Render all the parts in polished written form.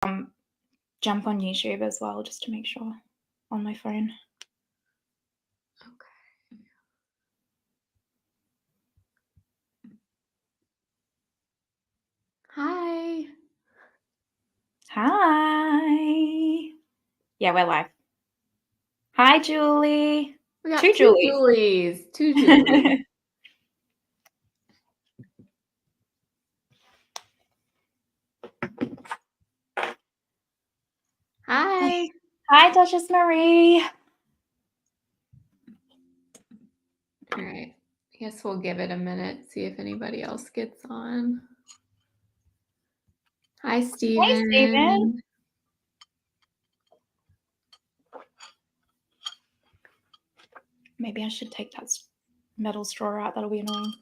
jump on YouTube as well, just to make sure on my phone. Okay. Hi. Hi. Yeah, we're live. Hi, Julie. We got two Julies. Two Julies. Hi. Hi, Duchess Marie. All right. I guess we'll give it a minute, see if anybody else gets on. Hi, Steven. Hey, Steven. Maybe I should take that metal straw out. That'll be annoying.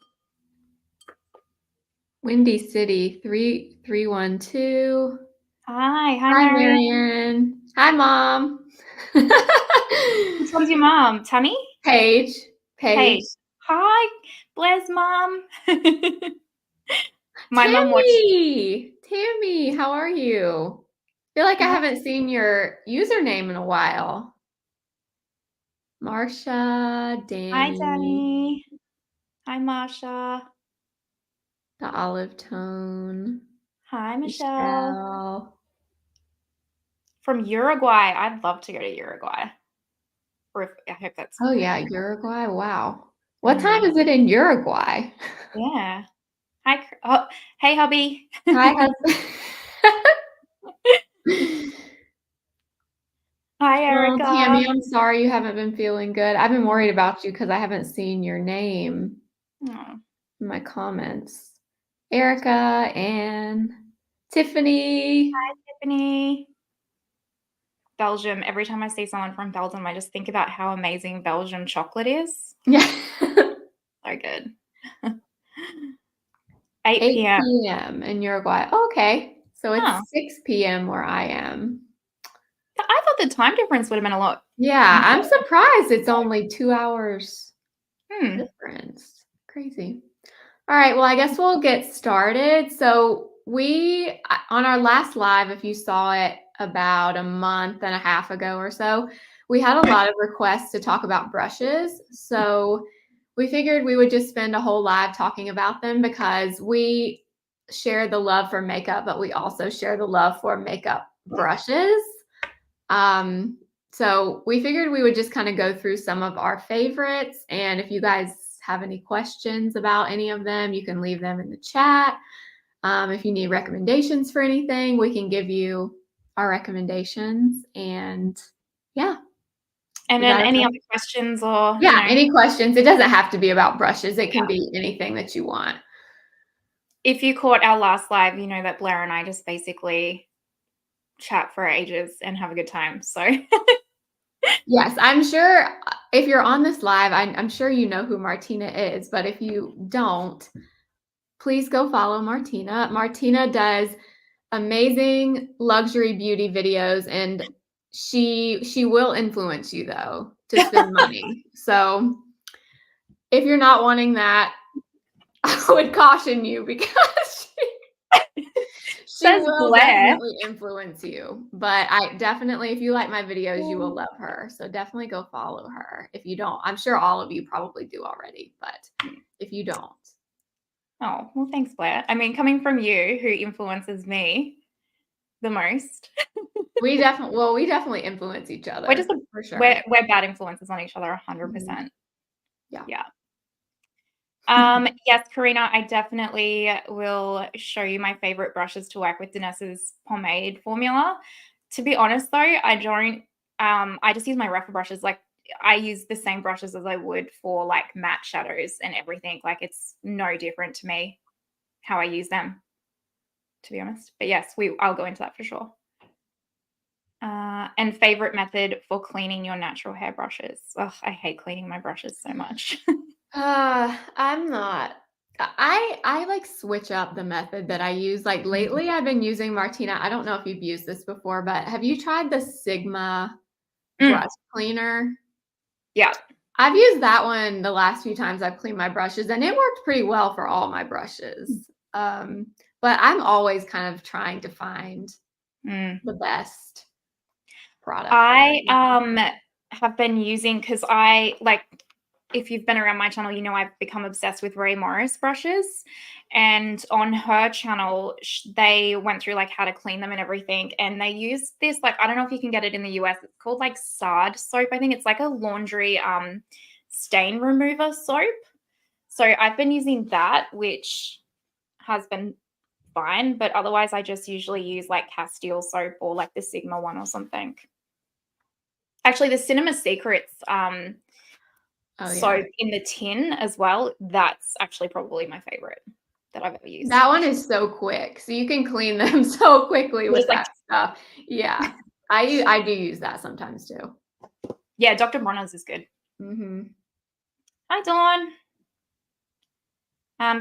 Windy City 3312. Hi, Marianne. Hi, Mom. Which one's your mom? Tammy? Paige. Hi, Blair's mom. My Tammy! mom watched. Tammy, how are you? I feel like I haven't seen your username in a while. Marsha, Danny. Hi, Danny. Hi, Marsha. The olive tone. Hi, Michelle. From Uruguay. I'd love to go to Uruguay. Or I hope that's. Oh, yeah, Uruguay. Wow. What time is it in Uruguay? Yeah. Hi. Oh, hey, hubby. Hi, husband. Hi, Erica. Oh, Tammy, I'm sorry you haven't been feeling good. I've been worried about you because I haven't seen your name in my comments. Erica and Tiffany. Hi, Tiffany. Belgium. Every time I see someone from Belgium, I just think about how amazing Belgian chocolate is. Yeah. So good. 8 p.m. in Uruguay. Okay. So it's 6 p.m. where I am. I thought the time difference would have been a lot. Yeah, I'm surprised it's only 2 hours difference. Crazy. All right, well, I guess we'll get started. So on our last live, if you saw it about a month and a half ago or so, we had a lot of requests to talk about brushes. So we figured we would just spend a whole live talking about them because we share the love for makeup, but we also share the love for makeup brushes. So we figured we would just kind of go through some of our favorites. And if you guys have any questions about any of them, you can leave them in the chat. If you need recommendations for anything, we can give you our recommendations. And yeah. And then any other questions or any questions. It doesn't have to be about brushes. It can be anything that you want. If you caught our last live, you know that Blair and I just basically chat for ages and have a good time. So yes, I'm sure if you're on this live, I'm sure you know who Martina is, but if you don't, please go follow Martina. Martina does amazing luxury beauty videos, and she will influence you though to spend money. So if you're not wanting that, I would caution you because she will definitely influence you. But I definitely, if you like my videos, you will love her. So definitely go follow her. If you don't, I'm sure all of you probably do already, but if you don't. Oh, well, thanks, Blair. I mean, coming from you, who influences me the most. we definitely influence each other. For sure. We're bad influences on each other, 100%. Yeah. Yes, Karina, I definitely will show you my favorite brushes to work with Dines's pomade formula. To be honest, though, I don't. I just use my Rephr brushes. Like, I use the same brushes as I would for like matte shadows and everything. Like, it's no different to me how I use them, to be honest. But yes, I'll go into that for sure. And favorite method for cleaning your natural hair brushes. Ugh, I hate cleaning my brushes so much. I'm not. I like switch up the method that I use. Like lately I've been using Martina. I don't know if you've used this before, but have you tried the Sigma brush cleaner? Yeah. I've used that one the last few times I've cleaned my brushes, and it worked pretty well for all my brushes. But I'm always kind of trying to find the best product. I have been using, because if you've been around my channel, you know I've become obsessed with Ray Morris brushes, and on her channel they went through like how to clean them and everything, and they use this, like, I don't know if you can get it in the US, it's called like Sard soap. I think it's like a laundry stain remover soap. So I've been using that, which has been fine, but otherwise I just usually use like Castile soap or like the Sigma one or something. Actually, the Cinema Secrets soap in the tin as well, that's actually probably my favorite that I've ever used. That one is so quick, so you can clean them so quickly with that stuff. Yeah, I do use that sometimes too. Yeah, Dr. Bronner's is good. Hi, Dawn.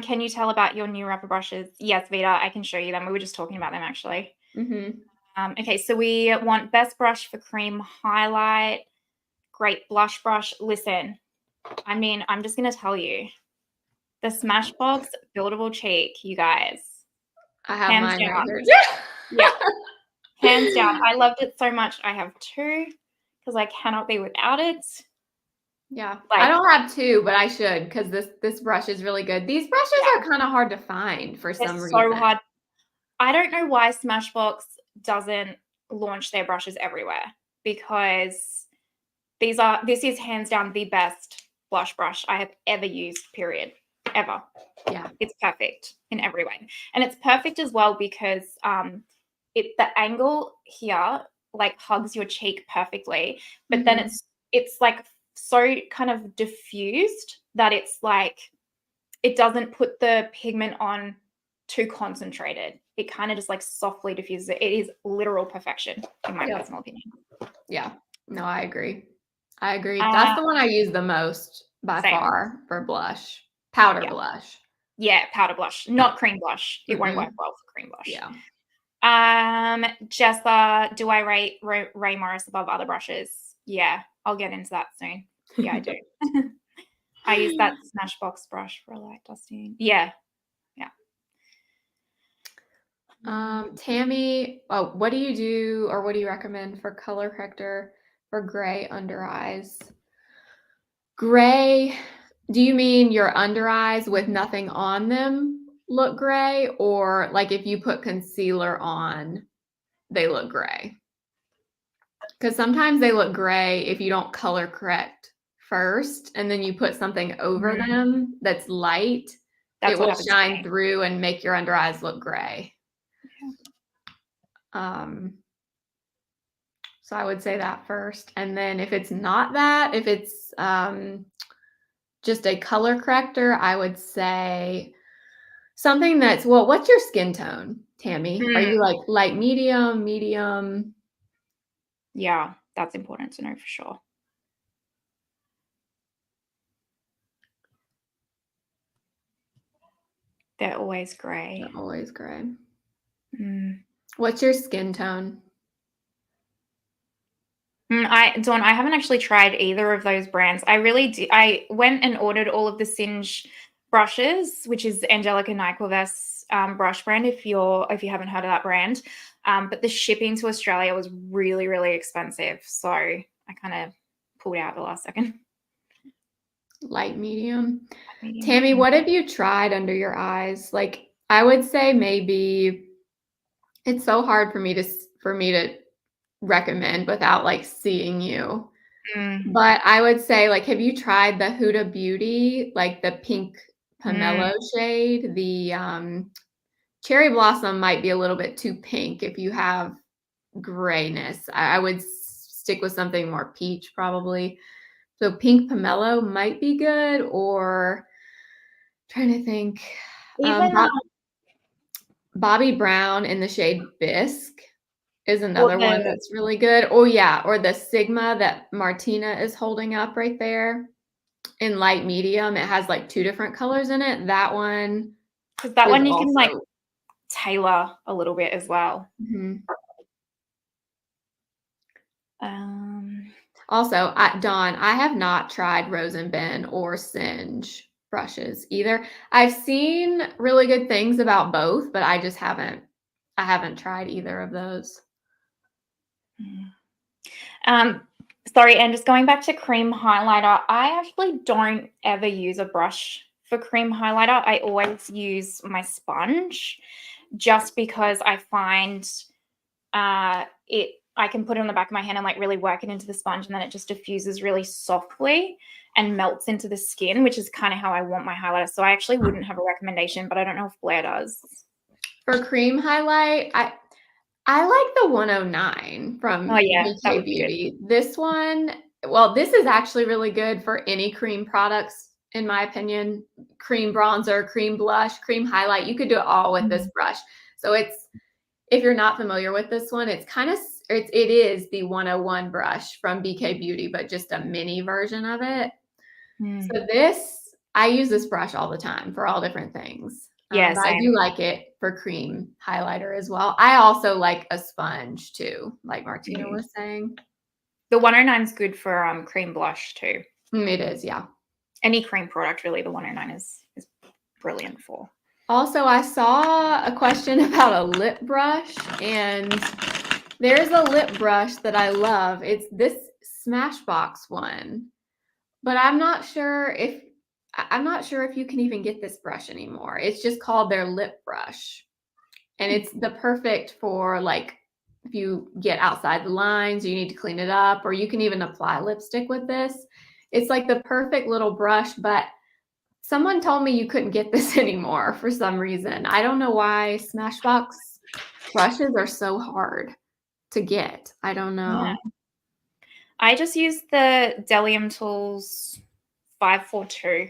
Can you tell about your new Rephr brushes? Yes, Vita, I can show you them. We were just talking about them actually. Okay, so we want best brush for cream highlight, great blush brush. Listen, I mean, I'm just going to tell you, the Smashbox Buildable Cheek, you guys. I have mine right here. Yeah, hands down. I loved it so much. I have two because I cannot be without it. Yeah, I don't have two, but I should, because this brush is really good. These brushes are kind of hard to find for some reason. So hard. I don't know why Smashbox doesn't launch their brushes everywhere, because this is hands down the best blush brush I have ever used, period, ever. Yeah, it's perfect in every way, and it's perfect as well because the angle here like hugs your cheek perfectly, but then it's like so kind of diffused that it's like it doesn't put the pigment on too concentrated. It kind of just like softly diffuses it. It is literal perfection in my personal opinion. Yeah, no, I agree. That's the one I use the most by far for blush, powder blush. Yeah, powder blush, not cream blush. It won't work well for cream blush. Yeah. Jessa, do I rate Ray Morris above other brushes? Yeah, I'll get into that soon. Yeah, I do. I use that Smashbox brush for light dusting. Yeah. Tammy, what do you do, or what do you recommend for color corrector for gray under eyes? Gray, do you mean your under eyes with nothing on them look gray, or like if you put concealer on, they look gray? Because sometimes they look gray if you don't color correct first, and then you put something over them that's light. It will shine through and make your under eyes look gray. So I would say that first. And then if it's not that, if it's just a color corrector, I would say something that's, well, what's your skin tone, Tammy? Are you like light, medium? Yeah, that's important to know for sure. They're always gray. What's your skin tone? Dawn, I haven't actually tried either of those brands. I went and ordered all of the Singe brushes, which is Angelica Nyquist's brush brand, if you haven't heard of that brand. But the shipping to Australia was really, really expensive. So I kind of pulled out at the last second. Light, medium. Tammy, what have you tried under your eyes? Like, I would say maybe, it's so hard for me to recommend without like seeing you. But I would say, like, have you tried the Huda Beauty, like the pink pomelo shade? The cherry blossom might be a little bit too pink if you have grayness. I would stick with something more peach probably. So pink pomelo might be good, or trying to think. Bobby Brown in the shade Bisque is another one that's really good. Oh yeah, or the Sigma that Martina is holding up right there in light medium. It has like 2 different colors in it. That one. Because that one you can like tailor a little bit as well. Also, Dawn, I have not tried Rose and Ben or Singe brushes either. I've seen really good things about both, but I just haven't tried either of those. Sorry, and just going back to cream highlighter, I actually don't ever use a brush for cream highlighter. I always use my sponge just because I find I can put it on the back of my hand and like really work it into the sponge, and then it just diffuses really softly and melts into the skin, which is kind of how I want my highlighter. So I actually wouldn't have a recommendation, but I don't know if Blair does. For cream highlight, I like the 109 from Oh yeah, that BK would be good. Beauty. This one, well, this is actually really good for any cream products, in my opinion. Cream bronzer, cream blush, cream highlight. You could do it all with this brush. So it's, if you're not familiar with this one, it's kind of, it is the 101 brush from BK Beauty, but just a mini version of it. So this, I use this brush all the time for all different things. Yeah, But I same. do like it for cream highlighter as well. I also like a sponge too, like Martina was saying. The 109 is good for cream blush too. It is, yeah. Any cream product, really, the 109 is brilliant for. Also, I saw a question about a lip brush, and there's a lip brush that I love. It's this Smashbox one, but I'm not sure if you can even get this brush anymore. It's just called their lip brush. And it's the perfect for like if you get outside the lines, you need to clean it up, or you can even apply lipstick with this. It's like the perfect little brush, but someone told me you couldn't get this anymore for some reason. I don't know why Smashbox brushes are so hard to get. I don't know. Yeah. I just use the Delium Tools 542.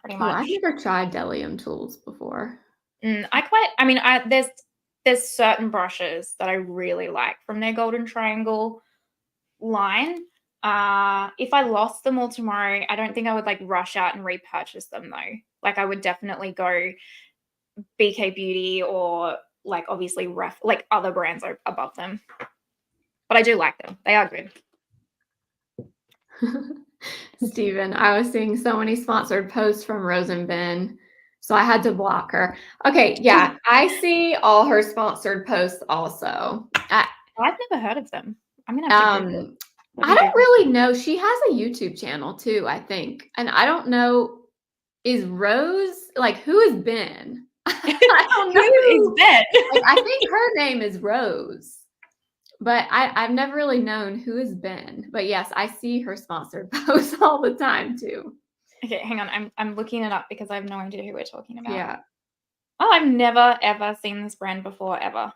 Pretty much. I've never tried Delium Tools before. There's certain brushes that I really like from their Golden Triangle line. If I lost them all tomorrow, I don't think I would like rush out and repurchase them though. Like I would definitely go BK Beauty or like obviously Rephr, like other brands are above them. But I do like them. They are good. Steven, I was seeing so many sponsored posts from Rosenben, so I had to block her. Okay, yeah, I see all her sponsored posts also. I've never heard of them. I'm gonna have to Google it. I don't really know. She has a YouTube channel too, I think. And I don't know, is Rose, like, who is Ben? I don't know. Who is Ben? Like, I think her name is Rose. But I've never really known who is Ben. But yes, I see her sponsored posts all the time too. Okay, hang on. I'm looking it up because I have no idea who we're talking about. Yeah. Oh, I've never ever seen this brand before, ever.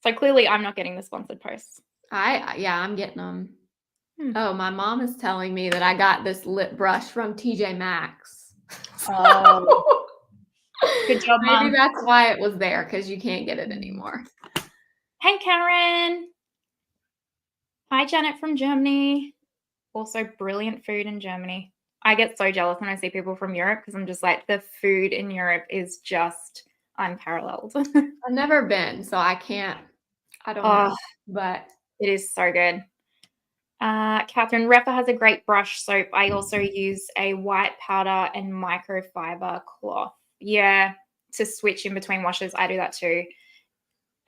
So clearly I'm not getting the sponsored posts. I'm getting them. Oh, my mom is telling me that I got this lip brush from TJ Maxx. Oh. Good job, Maybe Mom. that's why it was there, because you can't get it anymore. Hey, Karen. Hi, Janet from Germany. Also, brilliant food in Germany. I get so jealous when I see people from Europe because I'm just like, the food in Europe is just unparalleled. I've never been, so I don't know, but it is so good. Catherine, Rephr has a great brush soap. I also use a white powder and microfiber cloth. Yeah, to switch in between washes. I do that too.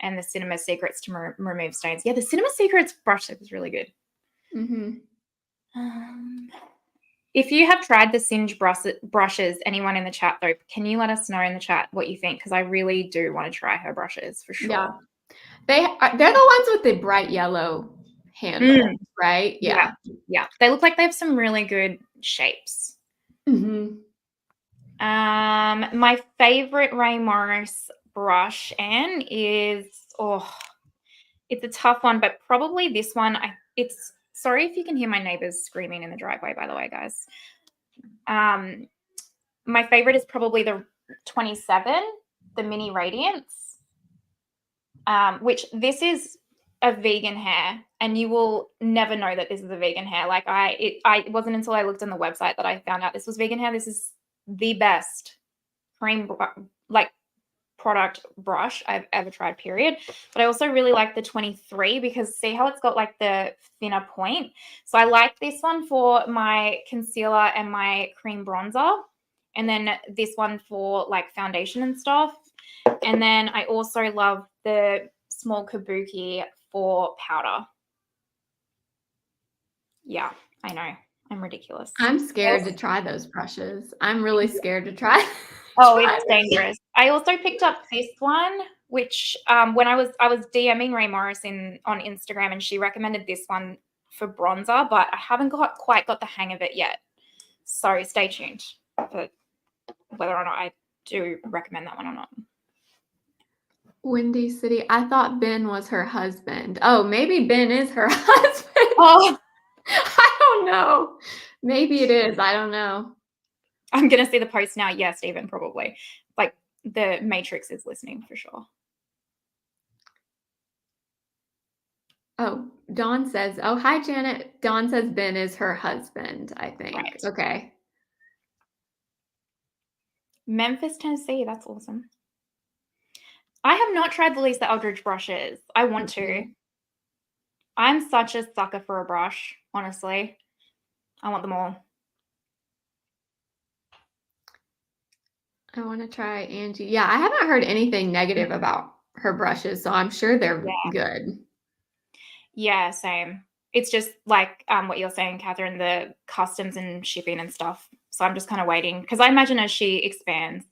And the Cinema Secrets to remove stains. Yeah, the Cinema Secrets brush soap is really good. If you have tried the Singe brushes, anyone in the chat though, can you let us know in the chat what you think? Because I really do want to try her brushes for sure. Yeah, they're the ones with the bright yellow handle, right? Yeah. They look like they have some really good shapes. My favorite Ray Morris brush, Anne, is it's a tough one, but probably this one. Sorry if you can hear my neighbors screaming in the driveway, by the way, guys. My favorite is probably the 27, the Mini Radiance, which this is a vegan hair, and you will never know that this is a vegan hair. Like it wasn't until I looked on the website that I found out this was vegan hair. This is the best cream product brush I've ever tried, period. But I also really like the 23 because see how it's got like the thinner point. So I like this one for my concealer and my cream bronzer, and then this one for like foundation and stuff. And then I also love the small kabuki for powder. Yeah, I know. I'm ridiculous. I'm scared to try those brushes. I'm really scared to try. Oh, it's dangerous. I also picked up this one, which when I was DMing Ray Morris on Instagram, and she recommended this one for bronzer, but I haven't quite got the hang of it yet. So stay tuned for whether or not I do recommend that one or not. Windy City. I thought Ben was her husband. Oh, maybe Ben is her husband. Oh, I don't know. Maybe it is. I don't know. I'm gonna see the post now. Yeah, Stephen, probably. Like the Matrix is listening for sure. Oh, Dawn says, oh, hi, Janet. Dawn says Ben is her husband, I think. Right. Okay. Memphis, Tennessee. That's awesome. I have not tried the Lisa Eldridge brushes. I want to. I'm such a sucker for a brush, honestly. I want them all. I want to try Angie. Yeah, I haven't heard anything negative about her brushes, so I'm sure they're good. Yeah, same. It's just like what you're saying, Catherine, the customs and shipping and stuff. So I'm just kind of waiting because I imagine as she expands,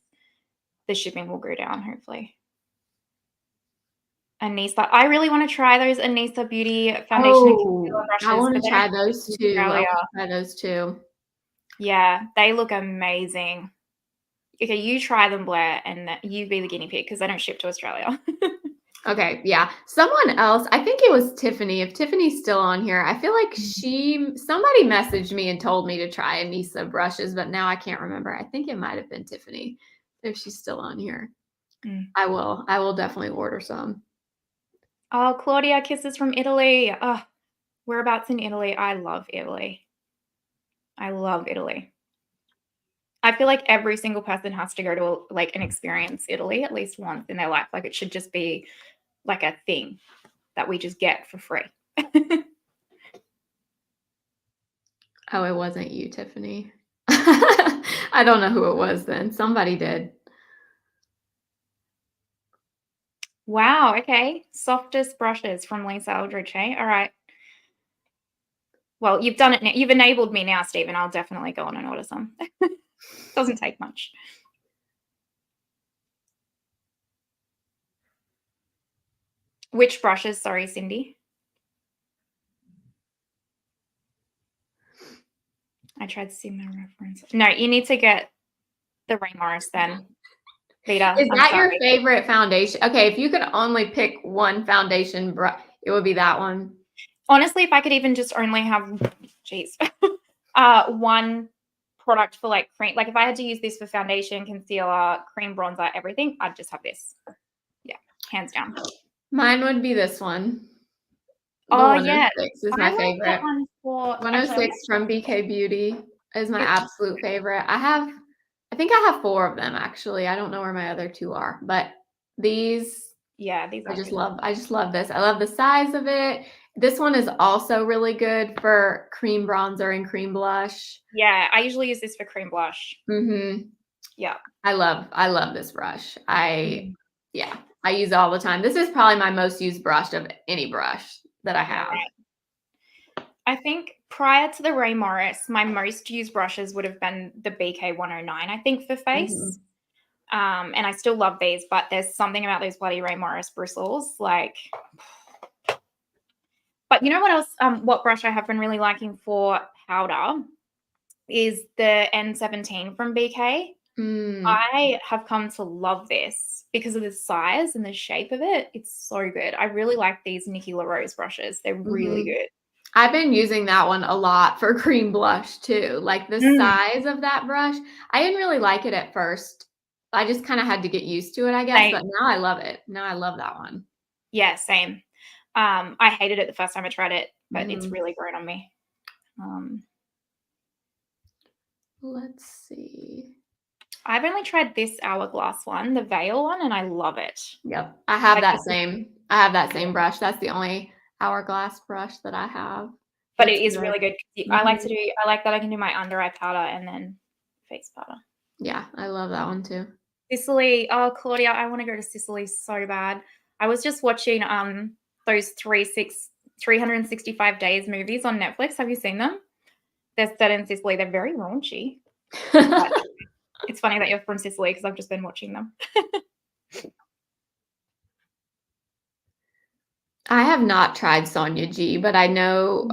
the shipping will go down, hopefully. Anissa, I really want to try those Anissa Beauty foundation and concealer brushes. I want to try those too. I want to try those too. Yeah, they look amazing. Okay, you try them, Blair, and you be the guinea pig because they don't ship to Australia. Okay, yeah. Someone else, I think it was Tiffany. If Tiffany's still on here, I feel like somebody messaged me and told me to try Anissa brushes, but now I can't remember. I think it might have been Tiffany if she's still on here. I will definitely order some. Oh, Claudia, kisses from Italy. Oh, whereabouts in Italy? I love Italy. I love Italy. I feel like every single person has to go to like and experience Italy at least once in their life. Like it should just be like a thing that we just get for free. Oh, it wasn't you, Tiffany. I don't know who it was then. Somebody did. Wow. Okay. Softest brushes from Lisa Eldridge. Hey? All right. Well, you've done it now. You've enabled me now, Stephen. I'll definitely go on and order some. Doesn't take much. Which brushes? Sorry, Cindy. I tried to see my reference. No, you need to get the Ray Morris then. Vita, Is that your favorite foundation? Okay, if you could only pick one foundation brush, it would be that one. Honestly, if I could even just only have, one product for like cream, like if I had to use this for foundation, concealer, cream, bronzer, everything, I'd just have this. Yeah, hands down. Mine would be this one. Oh, yeah. Is my favorite. 106 from BK Beauty is my absolute favorite. I think I have 4 of them actually. I don't know where my other 2 are, but these I just love this. I love the size of it. This one is also really good for cream bronzer and cream blush. Yeah, I usually use this for cream blush. Yeah. I love this brush. I use it all the time. This is probably my most used brush of any brush that I have. Right. I think prior to the Ray Morris, my most used brushes would have been the BK 109, I think, for face. And I still love these, but there's something about those bloody Ray Morris bristles, like. But you know what else? What brush I have been really liking for powder is the N17 from BK. I have come to love this because of the size and the shape of it. It's so good. I really like these Nikki LaRose brushes. They're really good. I've been using that one a lot for cream blush too. Like the size of that brush. I didn't really like it at first. I just kind of had to get used to it, I guess. But now I love it. Now I love that one. Yeah, same. I hated it the first time I tried it, but it's really grown on me. Let's see. I've only tried this Hourglass one, the Veil one, and I love it. Yep. I have that same brush. That's the only Hourglass brush that I have. But it is really good. I like that I can do my under eye powder and then face powder. Yeah, I love that one too. Sicily. Oh, Claudia, I want to go to Sicily so bad. I was just watching those 365 days movies on Netflix. Have you seen them? They're set in Sicily. They're very raunchy. But it's funny that you're from Sicily because I've just been watching them. I have not tried Sonia G, but I know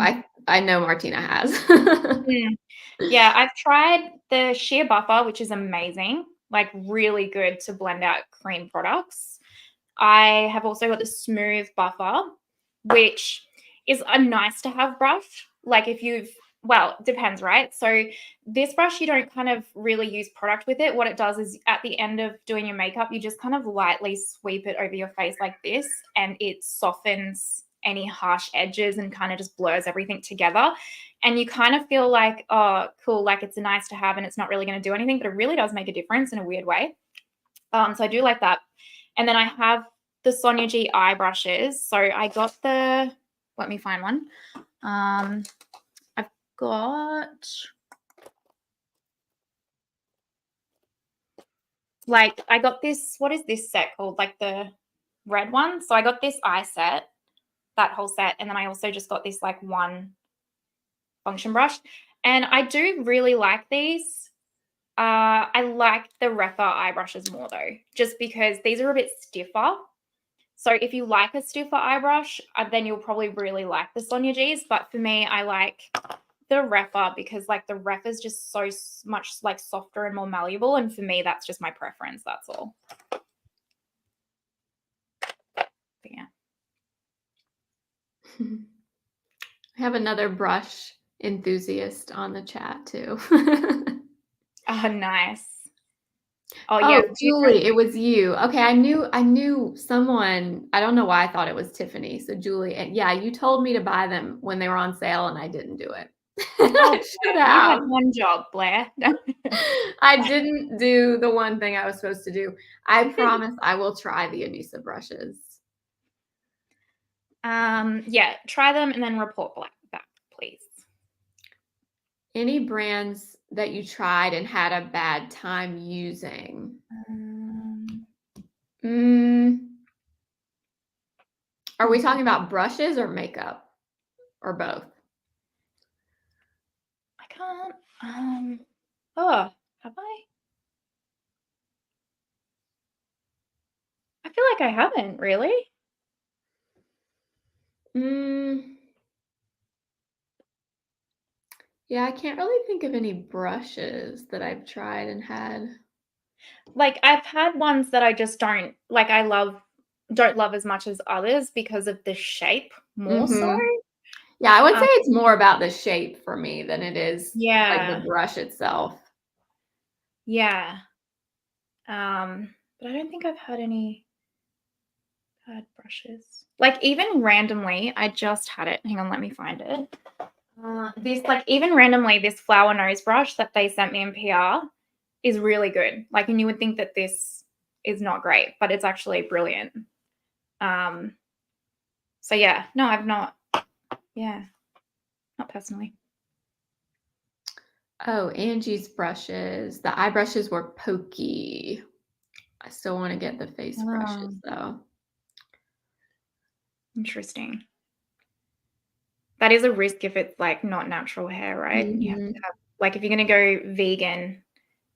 I know Martina has. Yeah, I've tried the sheer buffer, which is amazing, like really good to blend out cream products. I have also got the smooth buffer, which is a nice to have brush. Like if you've, well, it depends, right? So this brush, you don't kind of really use product with it. What it does is at the end of doing your makeup, you just kind of lightly sweep it over your face like this, and it softens any harsh edges and kind of just blurs everything together. And you kind of feel like, oh, cool, like it's a nice to have and it's not really going to do anything, but it really does make a difference in a weird way. So I do like that. And then I have the Sonia G eye brushes. So I got let me find one. I've got, like, I got this, what is this set called? Like the red one. So I got this eye set, that whole set. And then I also just got this like one function brush. And I do really like these. I like the Rephr eye brushes more though, just because these are a bit stiffer. So if you like a stiffer eye brush, then you'll probably really like the Sonia G's. But for me, I like the Rephr because like the Rephr is just so much like softer and more malleable. And for me, that's just my preference. That's all. But yeah. I have another brush enthusiast on the chat too. Oh, nice. Oh, yeah. Julie, it was you. Okay, I knew someone. I don't know why I thought it was Tiffany. So Julie, and yeah, you told me to buy them when they were on sale, and I didn't do it. Oh, you had one job, Blair. I didn't do the one thing I was supposed to do. I promise I will try the Anissa brushes. Yeah, try them and then report back, please. Any brands that you tried and had a bad time using? Are we talking about brushes or makeup or both? I can't. Oh, have I? I feel like I haven't really. Yeah, I can't really think of any brushes that I've tried and had. Like I've had ones that I just don't like. Don't love as much as others because of the shape more so. Yeah, I would say it's more about the shape for me than it is like the Yeah. brush itself. Yeah. But I don't think I've had any bad brushes. Like even randomly, I just had it. Hang on, let me find it. This like even randomly, this flower nose brush that they sent me in PR is really good. Like, and you would think that this is not great, but it's actually brilliant. So yeah, no, I've not. Yeah, not personally. Oh, Angie's brushes. The eye brushes were pokey. I still want to get the face brushes though. Interesting. That is a risk if it's like not natural hair, right? You have to have, like, if you're going to go vegan,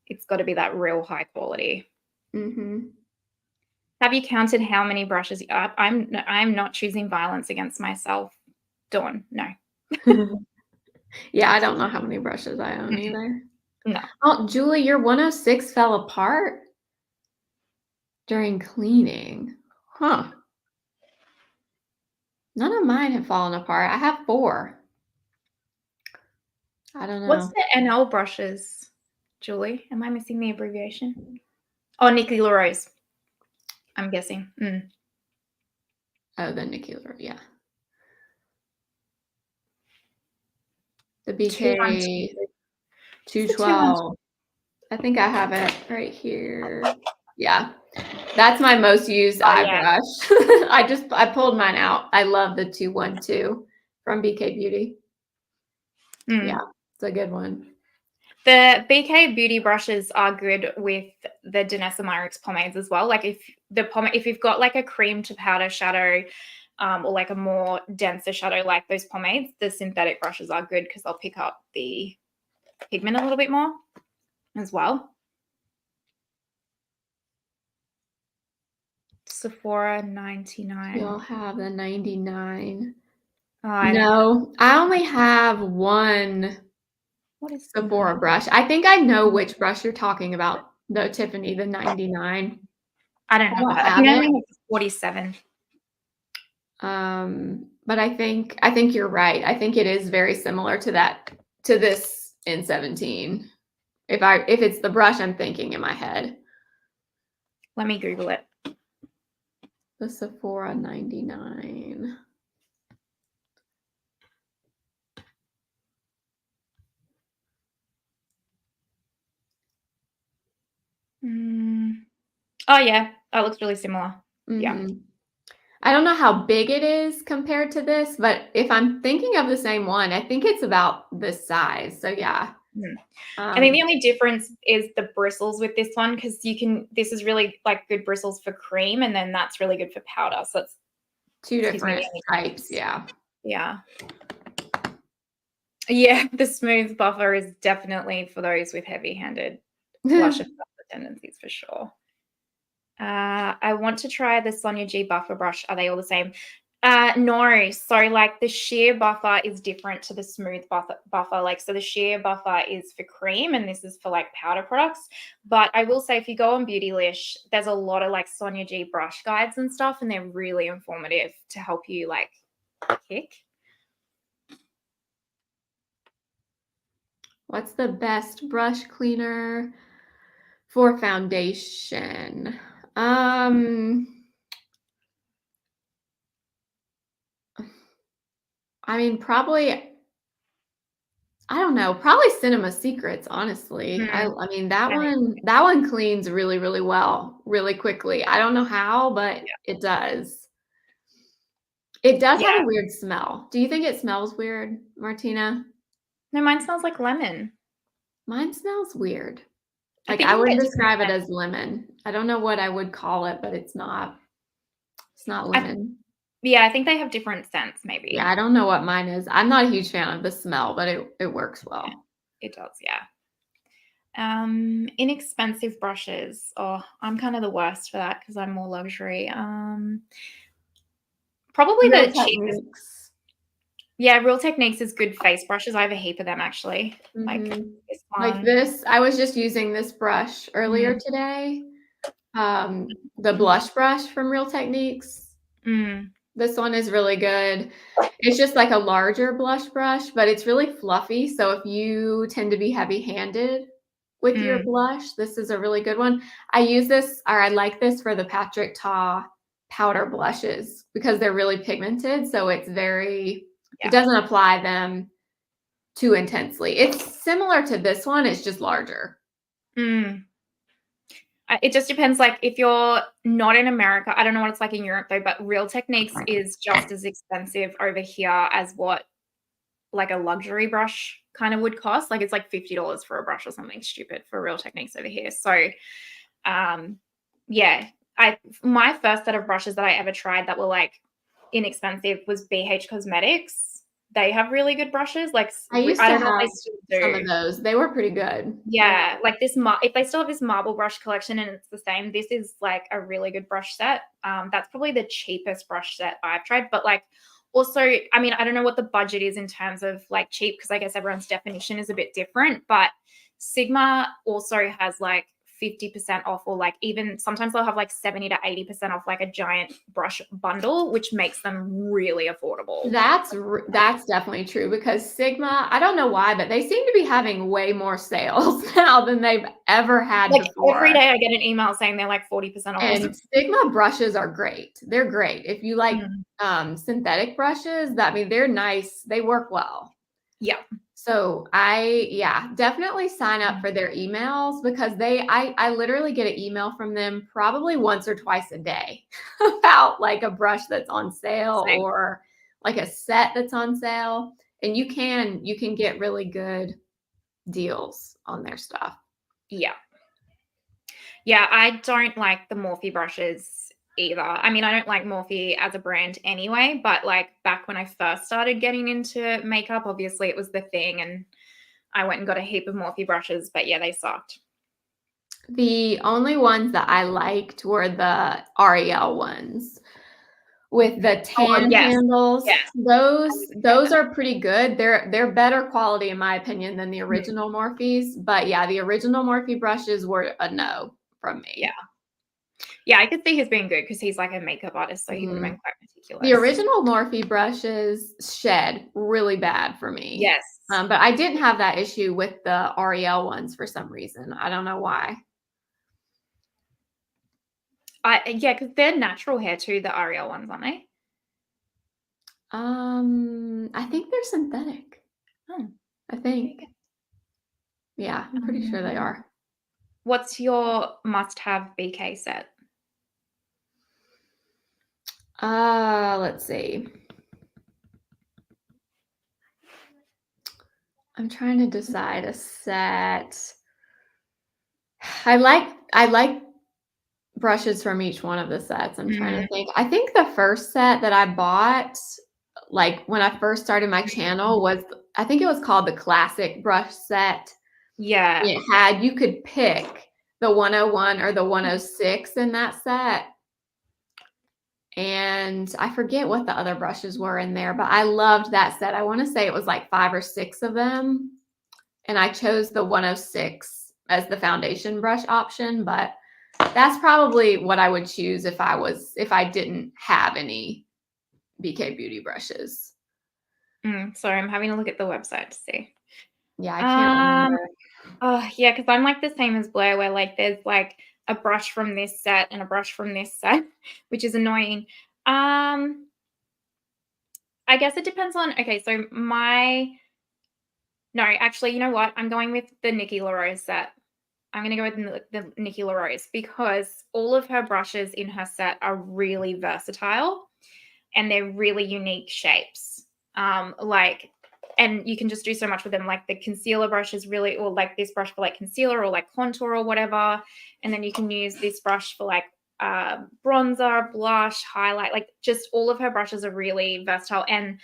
it's got to be that real high quality. Have you counted how many brushes? I'm not choosing violence against myself. Dawn, no. Yeah, I don't know how many brushes I own either. No. Oh, Julie, your 106 fell apart during cleaning. Huh. None of mine have fallen apart. I have 4. I don't know. What's the NL brushes, Julie? Am I missing the abbreviation? Oh, Nikki LaRose. I'm guessing. Oh, the Nikki LaRose, yeah. The BK 212. I think I have it right here. Yeah. That's my most used eye brush. I pulled mine out. I love the 212 from BK Beauty. Yeah, it's a good one. The BK Beauty brushes are good with the Danessa Myricks pomades as well. Like if you've got like a cream to powder shadow, or like a more denser shadow like those pomades, the synthetic brushes are good because they'll pick up the pigment a little bit more as well. Sephora 99. You'll have the 99. Oh, I No, I only have one what is Sephora brush. I think I know which brush you're talking about, though, Tiffany, the 99. I don't have that. I think I only have 47. But I think you're right. I think it is very similar to this in 17. If it's the brush I'm thinking in my head. Let me Google it. The Sephora 99. Oh yeah, that looks really similar. Yeah. I don't know how big it is compared to this, but if I'm thinking of the same one, I think it's about this size. So yeah. I think the only difference is the bristles with this one, because this is really like good bristles for cream, and then that's really good for powder. So it's two different types. Yeah. Yeah. Yeah, the smooth buffer is definitely for those with heavy-handed blush and buffer tendencies for sure. I want to try the Sonia G buffer brush. Are they all the same? No. So like the sheer buffer is different to the smooth buffer. Like, so the sheer buffer is for cream and this is for like powder products. But I will say if you go on Beautylish, there's a lot of like Sonia G brush guides and stuff, and they're really informative to help you like pick. What's the best brush cleaner for foundation? I mean, probably, I don't know, probably Cinema Secrets, honestly. I mean, that one cleans really, really well, really quickly. I don't know how, but it does. It does have a weird smell. Do you think it smells weird, Martina? No, mine smells like lemon. Mine smells weird. Like, I wouldn't describe it as lemon. I don't know what I would call it, but it's not. It's not lemon. Yeah, I think they have different scents, maybe. Yeah, I don't know what mine is. I'm not a huge fan of the smell, but it works well. It does, yeah. Inexpensive brushes. Oh, I'm kind of the worst for that because I'm more luxury. Probably Real the cheapest. Yeah, Real Techniques is good face brushes. I have a heap of them actually. Like this one. Like this. I was just using this brush earlier today. The blush brush from Real Techniques. This one is really good. It's just like a larger blush brush, but it's really fluffy. So if you tend to be heavy-handed with your blush, this is a really good one. I use this, or I like this for the Patrick Ta powder blushes because they're really pigmented. So it's it doesn't apply them too intensely. It's similar to this one. It's just larger. It just depends. Like if you're not in America, I don't know what it's like in Europe though, but Real Techniques is just as expensive over here as what like a luxury brush kind of would cost. Like it's like $50 for a brush or something stupid for Real Techniques over here. So yeah, my first set of brushes that I ever tried that were like inexpensive was BH Cosmetics. They have really good brushes. Like I don't know if they still do some of those. They were pretty good. Yeah, like this. If they still have this marble brush collection and it's the same, this is like a really good brush set. That's probably the cheapest brush set I've tried. But like, also, I mean, I don't know what the budget is in terms of like cheap because I guess everyone's definition is a bit different. But Sigma also has like 50% off, or like even sometimes they'll have like 70 to 80% off like a giant brush bundle, which makes them really affordable. That's definitely true because Sigma, I don't know why, but they seem to be having way more sales now than they've ever had before. Every day I get an email saying they're like 40% off. And Sigma brushes are great. They're great. If you like synthetic brushes, I mean, they're nice. They work well. Yeah. So definitely sign up for their emails because I literally get an email from them probably once or twice a day about like a brush that's on sale or like a set that's on sale. And you can get really good deals on their stuff. Yeah. Yeah, I don't like the Morphe brushes either. I mean, I don't like Morphe as a brand anyway, but like back when I first started getting into makeup, obviously it was the thing, and I went and got a heap of Morphe brushes, but yeah, they sucked. The only ones that I liked were the REL ones with the tan yes. handles. Yes. Those are pretty good. They're better quality in my opinion than the original Morphes. But yeah, the original Morphe brushes were a no from me. Yeah. Yeah, I could see his being good because he's like a makeup artist, so he would have been quite meticulous. The original Morphe brushes shed really bad for me. Yes. But I didn't have that issue with the REL ones for some reason. I don't know why. Yeah, because they're natural hair too, the REL ones, aren't they? I think they're synthetic. Oh, I think. Yeah, I'm pretty sure they are. What's your must-have BK set? Let's see. I'm trying to decide a set. I like brushes from each one of the sets. I'm trying to think. I think the first set that I bought, like when I first started my channel, was I think it was called the classic brush set. Yeah. You could pick the 101 or the 106 in that set. And I forget what the other brushes were in there, but I loved that set. I want to say it was like 5 or 6 of them. And I chose the 106 as the foundation brush option, but that's probably what I would choose if I didn't have any BK Beauty brushes. Sorry, I'm having a look at the website to see. Yeah, I can't remember. Oh, yeah, because I'm like the same as Blair, where like there's like a brush from this set and a brush from this set, which is annoying. I guess it depends on. Okay, so no, actually, you know what? I'm going with the Nikki LaRose set. I'm going to go with the Nikki LaRose because all of her brushes in her set are really versatile and they're really unique shapes. And you can just do so much with them. Like the concealer brush is really, or like this brush for like concealer or like contour or whatever. And then you can use this brush for like bronzer, blush, highlight. Like just all of her brushes are really versatile. And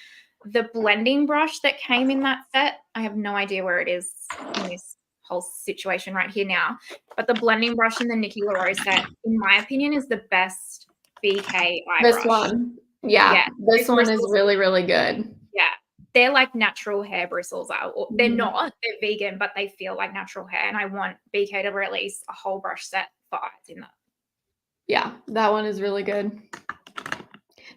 the blending brush that came in that set, I have no idea where it is in this whole situation right here now. But the blending brush in the Nikki LaRose set, in my opinion, is the best BK eye This brush. one. Yeah, this one is really, really good. Yeah. They're like natural hair bristles. They're not. They're vegan, but they feel like natural hair. And I want BK to release a whole brush set for eyes in that. Yeah, that one is really good.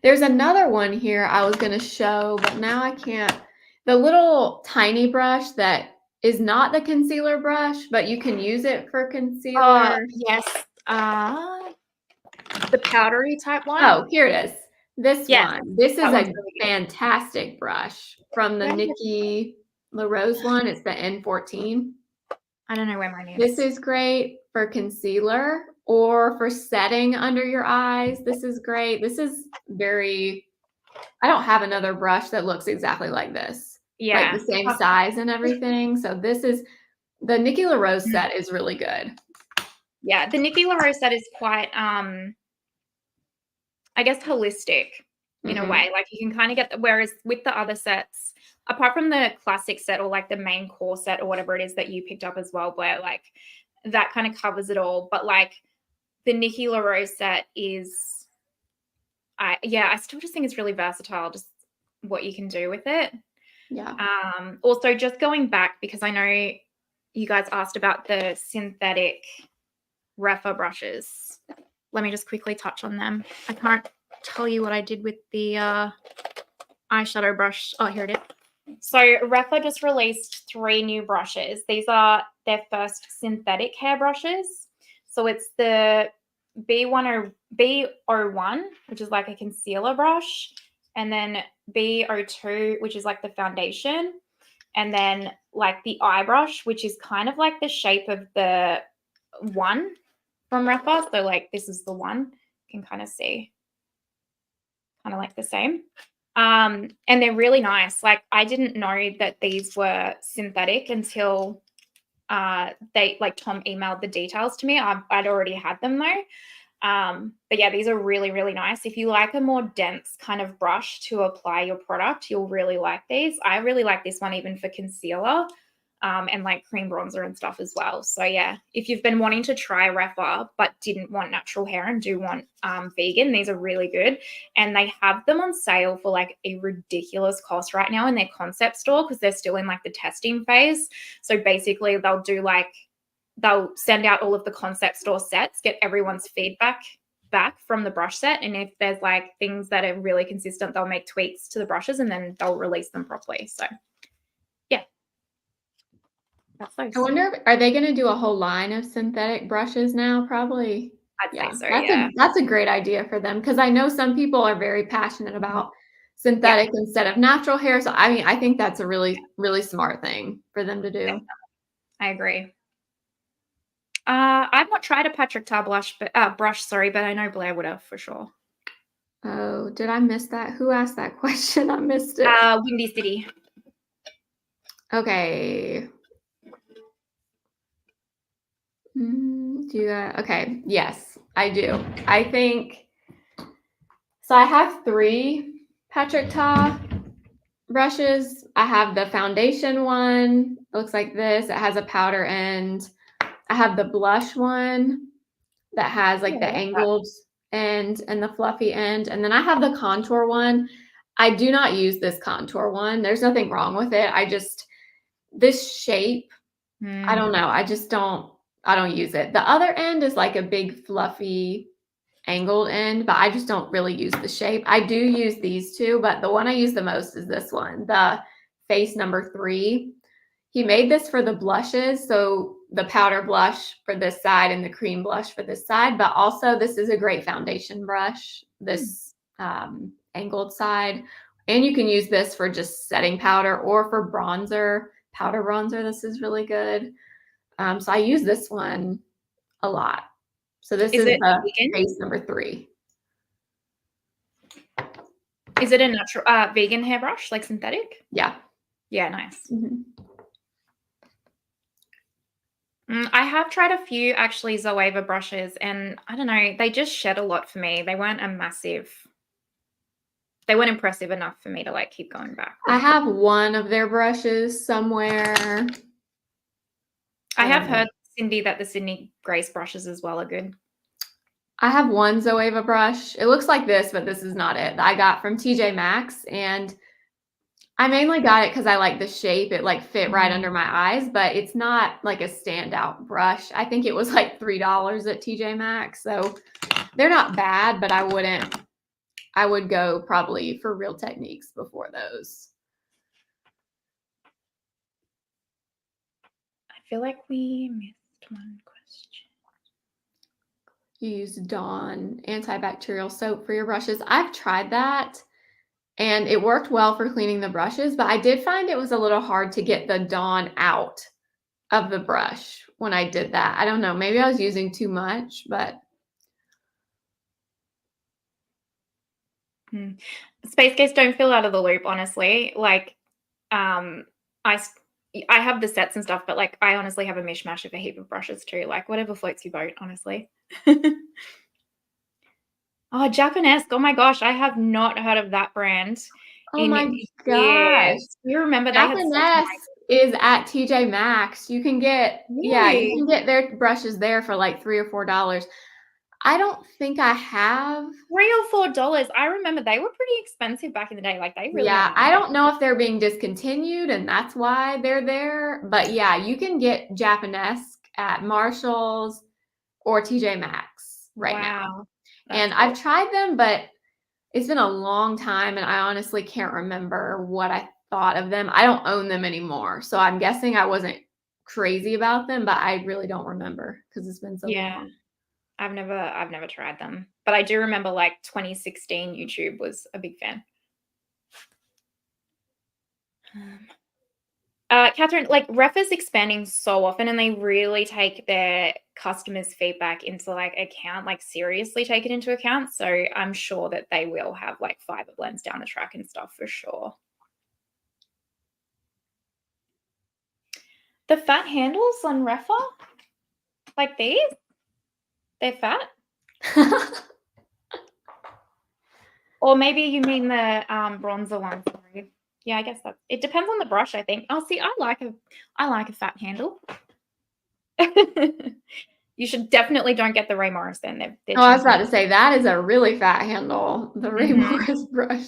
There's another one here I was going to show, but now I can't. The little tiny brush that is not the concealer brush, but you can use it for concealer. Yes. The powdery type one. Oh, here it is. This one. This is a really fantastic brush from the Nikki LaRose one. It's the N14. I don't know where mine is. This is great for concealer or for setting under your eyes. This is great. This is I don't have another brush that looks exactly like this. Yeah. Like the same size and everything. So the Nikki LaRose set is really good. Yeah, the Nikki LaRose set is quite, I guess, holistic in a way. Like you can kind of get whereas with the other sets, apart from the classic set or like the main core set or whatever it is that you picked up as well, Blair, like that kind of covers it all. But like the Nikki LaRose set is, I still just think it's really versatile, just what you can do with it. Yeah. Also, just going back, because I know you guys asked about the synthetic Rephr brushes. Let me just quickly touch on them. I can't tell you what I did with the eyeshadow brush. Oh, here it is. So Rephr just released 3 new brushes. These are their first synthetic hair brushes. So it's the B01, which is like a concealer brush, and then B02, which is like the foundation, and then like the eye brush, which is kind of like the shape of the one from Rephr. So like this is the one. You can kind of see kind of like the same. And they're really nice. Like I didn't know that these were synthetic until Tom emailed the details to me. I'd already had them though. But yeah, these are really, really nice. If you like a more dense kind of brush to apply your product, you'll really like these. I really like this one even for concealer, and like cream bronzer and stuff as well. So yeah, if you've been wanting to try Rephr but didn't want natural hair and do want vegan, these are really good. And they have them on sale for like a ridiculous cost right now in their concept store because they're still in like the testing phase. So basically they'll send out all of the concept store sets, get everyone's feedback back from the brush set. And if there's like things that are really consistent, they'll make tweaks to the brushes and then they'll release them properly. So yeah. That's those. I wonder, are they going to do a whole line of synthetic brushes now? Probably. I'd say so, yeah. That's a great idea for them because I know some people are very passionate about synthetic instead of natural hair. So I mean, I think that's a really, really smart thing for them to do. Definitely. I agree. I've not tried a Patrick Tar brush, but I know Blair would have for sure. Oh, did I miss that? Who asked that question? I missed it. Windy City. Okay. Okay. Yes, I do. I think so. I have 3 Patrick Tar brushes. I have the foundation one. It looks like this. It has a powder end. I have the blush one that has like the angled end and the fluffy end. And then I have the contour one. I do not use this contour one. There's nothing wrong with it. This shape, I don't know. I don't use it. The other end is like a big fluffy angled end, but I just don't really use the shape. I do use these 2, but the one I use the most is this one, the face number 3. He made this for the blushes. So the powder blush for this side and the cream blush for this side, but also this is a great foundation brush, this angled side. And you can use this for just setting powder or for bronzer, powder bronzer. This is really good. So I use this one a lot. So this is the face number 3. Is it a natural vegan hairbrush, like synthetic? Yeah. Yeah, nice. I have tried a few actually Zoeva brushes and I don't know, they just shed a lot for me. They weren't impressive enough for me to like keep going back. I have one of their brushes somewhere. I have heard, Cindy, that the Sydney Grace brushes as well are good. I have one Zoeva brush. It looks like this, but this is not it. I got from TJ Maxx, and I mainly got it because I like the shape. It like fit right under my eyes, but it's not like a standout brush. I think it was like $3 at TJ Maxx. So they're not bad, but I would go probably for Real Techniques before those. I feel like we missed one question. You use Dawn antibacterial soap for your brushes. I've tried that and it worked well for cleaning the brushes, but I did find it was a little hard to get the Dawn out of the brush when I did that. I don't know, maybe I was using too much, but. Space Case, don't feel out of the loop, honestly. Like, I have the sets and stuff, but like I honestly have a mishmash of a heap of brushes too. Like whatever floats your boat, honestly. Oh, Japanese. Oh my gosh, I have not heard of that brand. Oh my gosh. You remember Japanese is at TJ Maxx. You can get you can get their brushes there for like $3 or $4. I don't think I have. $3 or $4. I remember they were pretty expensive back in the day. Like they really. Yeah, I don't know if they're being discontinued and that's why they're there. But yeah, you can get Japanese at Marshall's or TJ Maxx right now. And cool. I've tried them, but it's been a long time and I honestly can't remember what I thought of them. I don't own them anymore. So I'm guessing I wasn't crazy about them, but I really don't remember because it's been so long. I've never tried them, but I do remember like 2016 YouTube was a big fan. Catherine, like Rephr is expanding so often and they really take their customers' feedback into like account, like seriously take it into account. So I'm sure that they will have like fiber blends down the track and stuff for sure. The fat handles on Rephr, like these, they're fat. Or maybe you mean the bronzer one. Sorry. Yeah, I guess that it depends on the brush, I think. Oh, see, I like a fat handle. You should definitely don't get the Ray Morris then. They're I was chunky. about to say that is a really fat handle, the Ray Morris brush.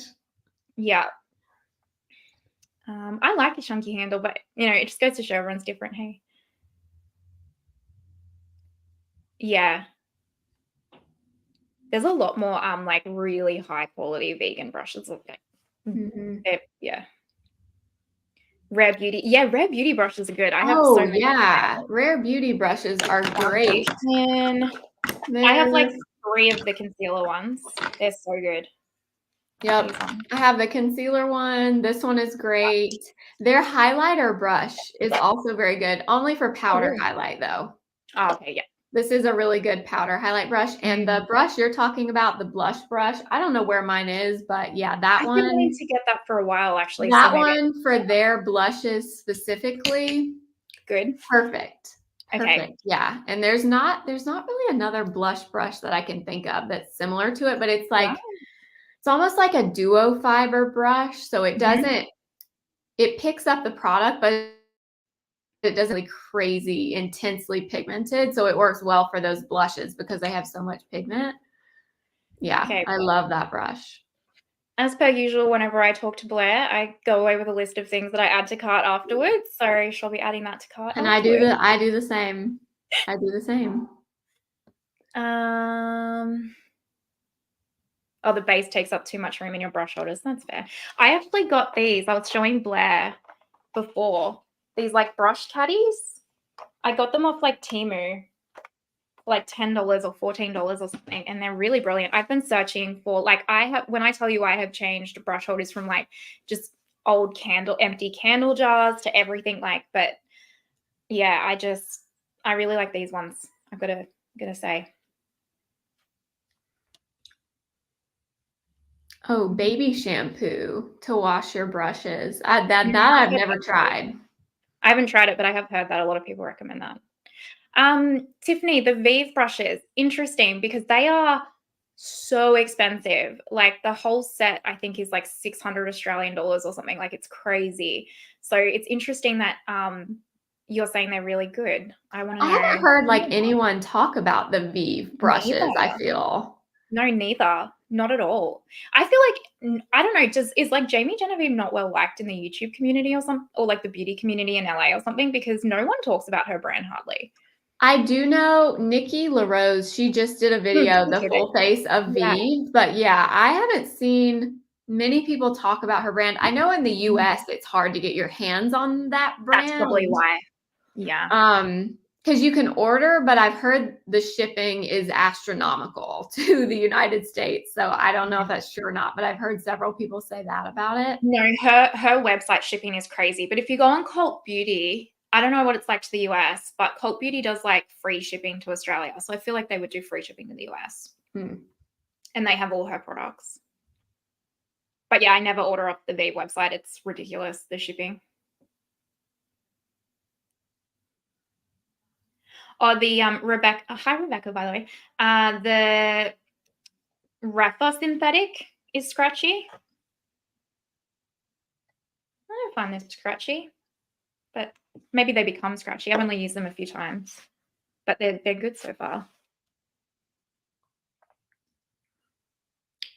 Yeah. I like a chunky handle, but it just goes to show everyone's different, hey? Yeah. There's a lot more like really high quality vegan brushes. Yeah. Rare Beauty. Yeah, Rare Beauty brushes are good. I have so many. Yeah. Rare Beauty brushes are great. I have like 3 of the concealer ones. They're so good. Yep. I have the concealer one. This one is great. Their highlighter brush is also very good. Only for powder highlight though. Oh, okay, yeah. This is a really good powder highlight brush. And the brush you're talking about, the blush brush, I don't know where mine is, but yeah, that one. I've been wanting to get that for a while, actually. That one for their blushes specifically. Good. Perfect. Okay. Perfect. Yeah. And there's not really another blush brush that I can think of that's similar to it, but it's like, it's almost like a duo fiber brush. So it doesn't, it picks up the product, but it doesn't really crazy intensely pigmented. So it works well for those blushes because they have so much pigment. Yeah. Okay, I love that brush. As per usual, whenever I talk to Blair, I go away with a list of things that I add to cart afterwards. So she'll be adding that to cart. And afterwards. I do the same. I do the same. Oh, the base takes up too much room in your brush holders. That's fair. I actually got these. I was showing Blair before. These like brush caddies. I got them off like Temu, like $10 or $14 or something, and they're really brilliant. I've been searching for when I tell you I have changed brush holders from like just old empty candle jars to everything but yeah, I really like these ones. I've got to say. Oh, baby shampoo to wash your brushes. That I've never tried. I haven't tried it, but I have heard that a lot of people recommend that. Tiffany, the Viv brushes, interesting because they are so expensive. Like the whole set, I think, is like 600 Australian dollars or something. Like it's crazy. So it's interesting that you're saying they're really good. I want to know. I haven't heard like anyone talk about the Viv brushes. Neither. I feel. No, neither. Not at all. I feel like, I don't know, is like Jamie Genevieve not well liked in the YouTube community or something, or like the beauty community in LA or something, because no one talks about her brand hardly. I do know Nikki LaRose, she just did a video, the full face of Viv, but yeah, I haven't seen many people talk about her brand. I know in the US it's hard to get your hands on that brand. That's probably why. Yeah. Because you can order, but I've heard the shipping is astronomical to the United States. So I don't know if that's true or not, but I've heard several people say that about it. No, her website shipping is crazy. But if you go on Cult Beauty, I don't know what it's like to the US, but Cult Beauty does like free shipping to Australia. So I feel like they would do free shipping to the US. And they have all her products. But yeah, I never order off the Viv website. It's ridiculous, the shipping. Oh, the Rebecca. Hi, Rebecca, by the way. The Rephr synthetic is scratchy. I don't find this scratchy, but maybe they become scratchy. I've only used them a few times, but they're good so far.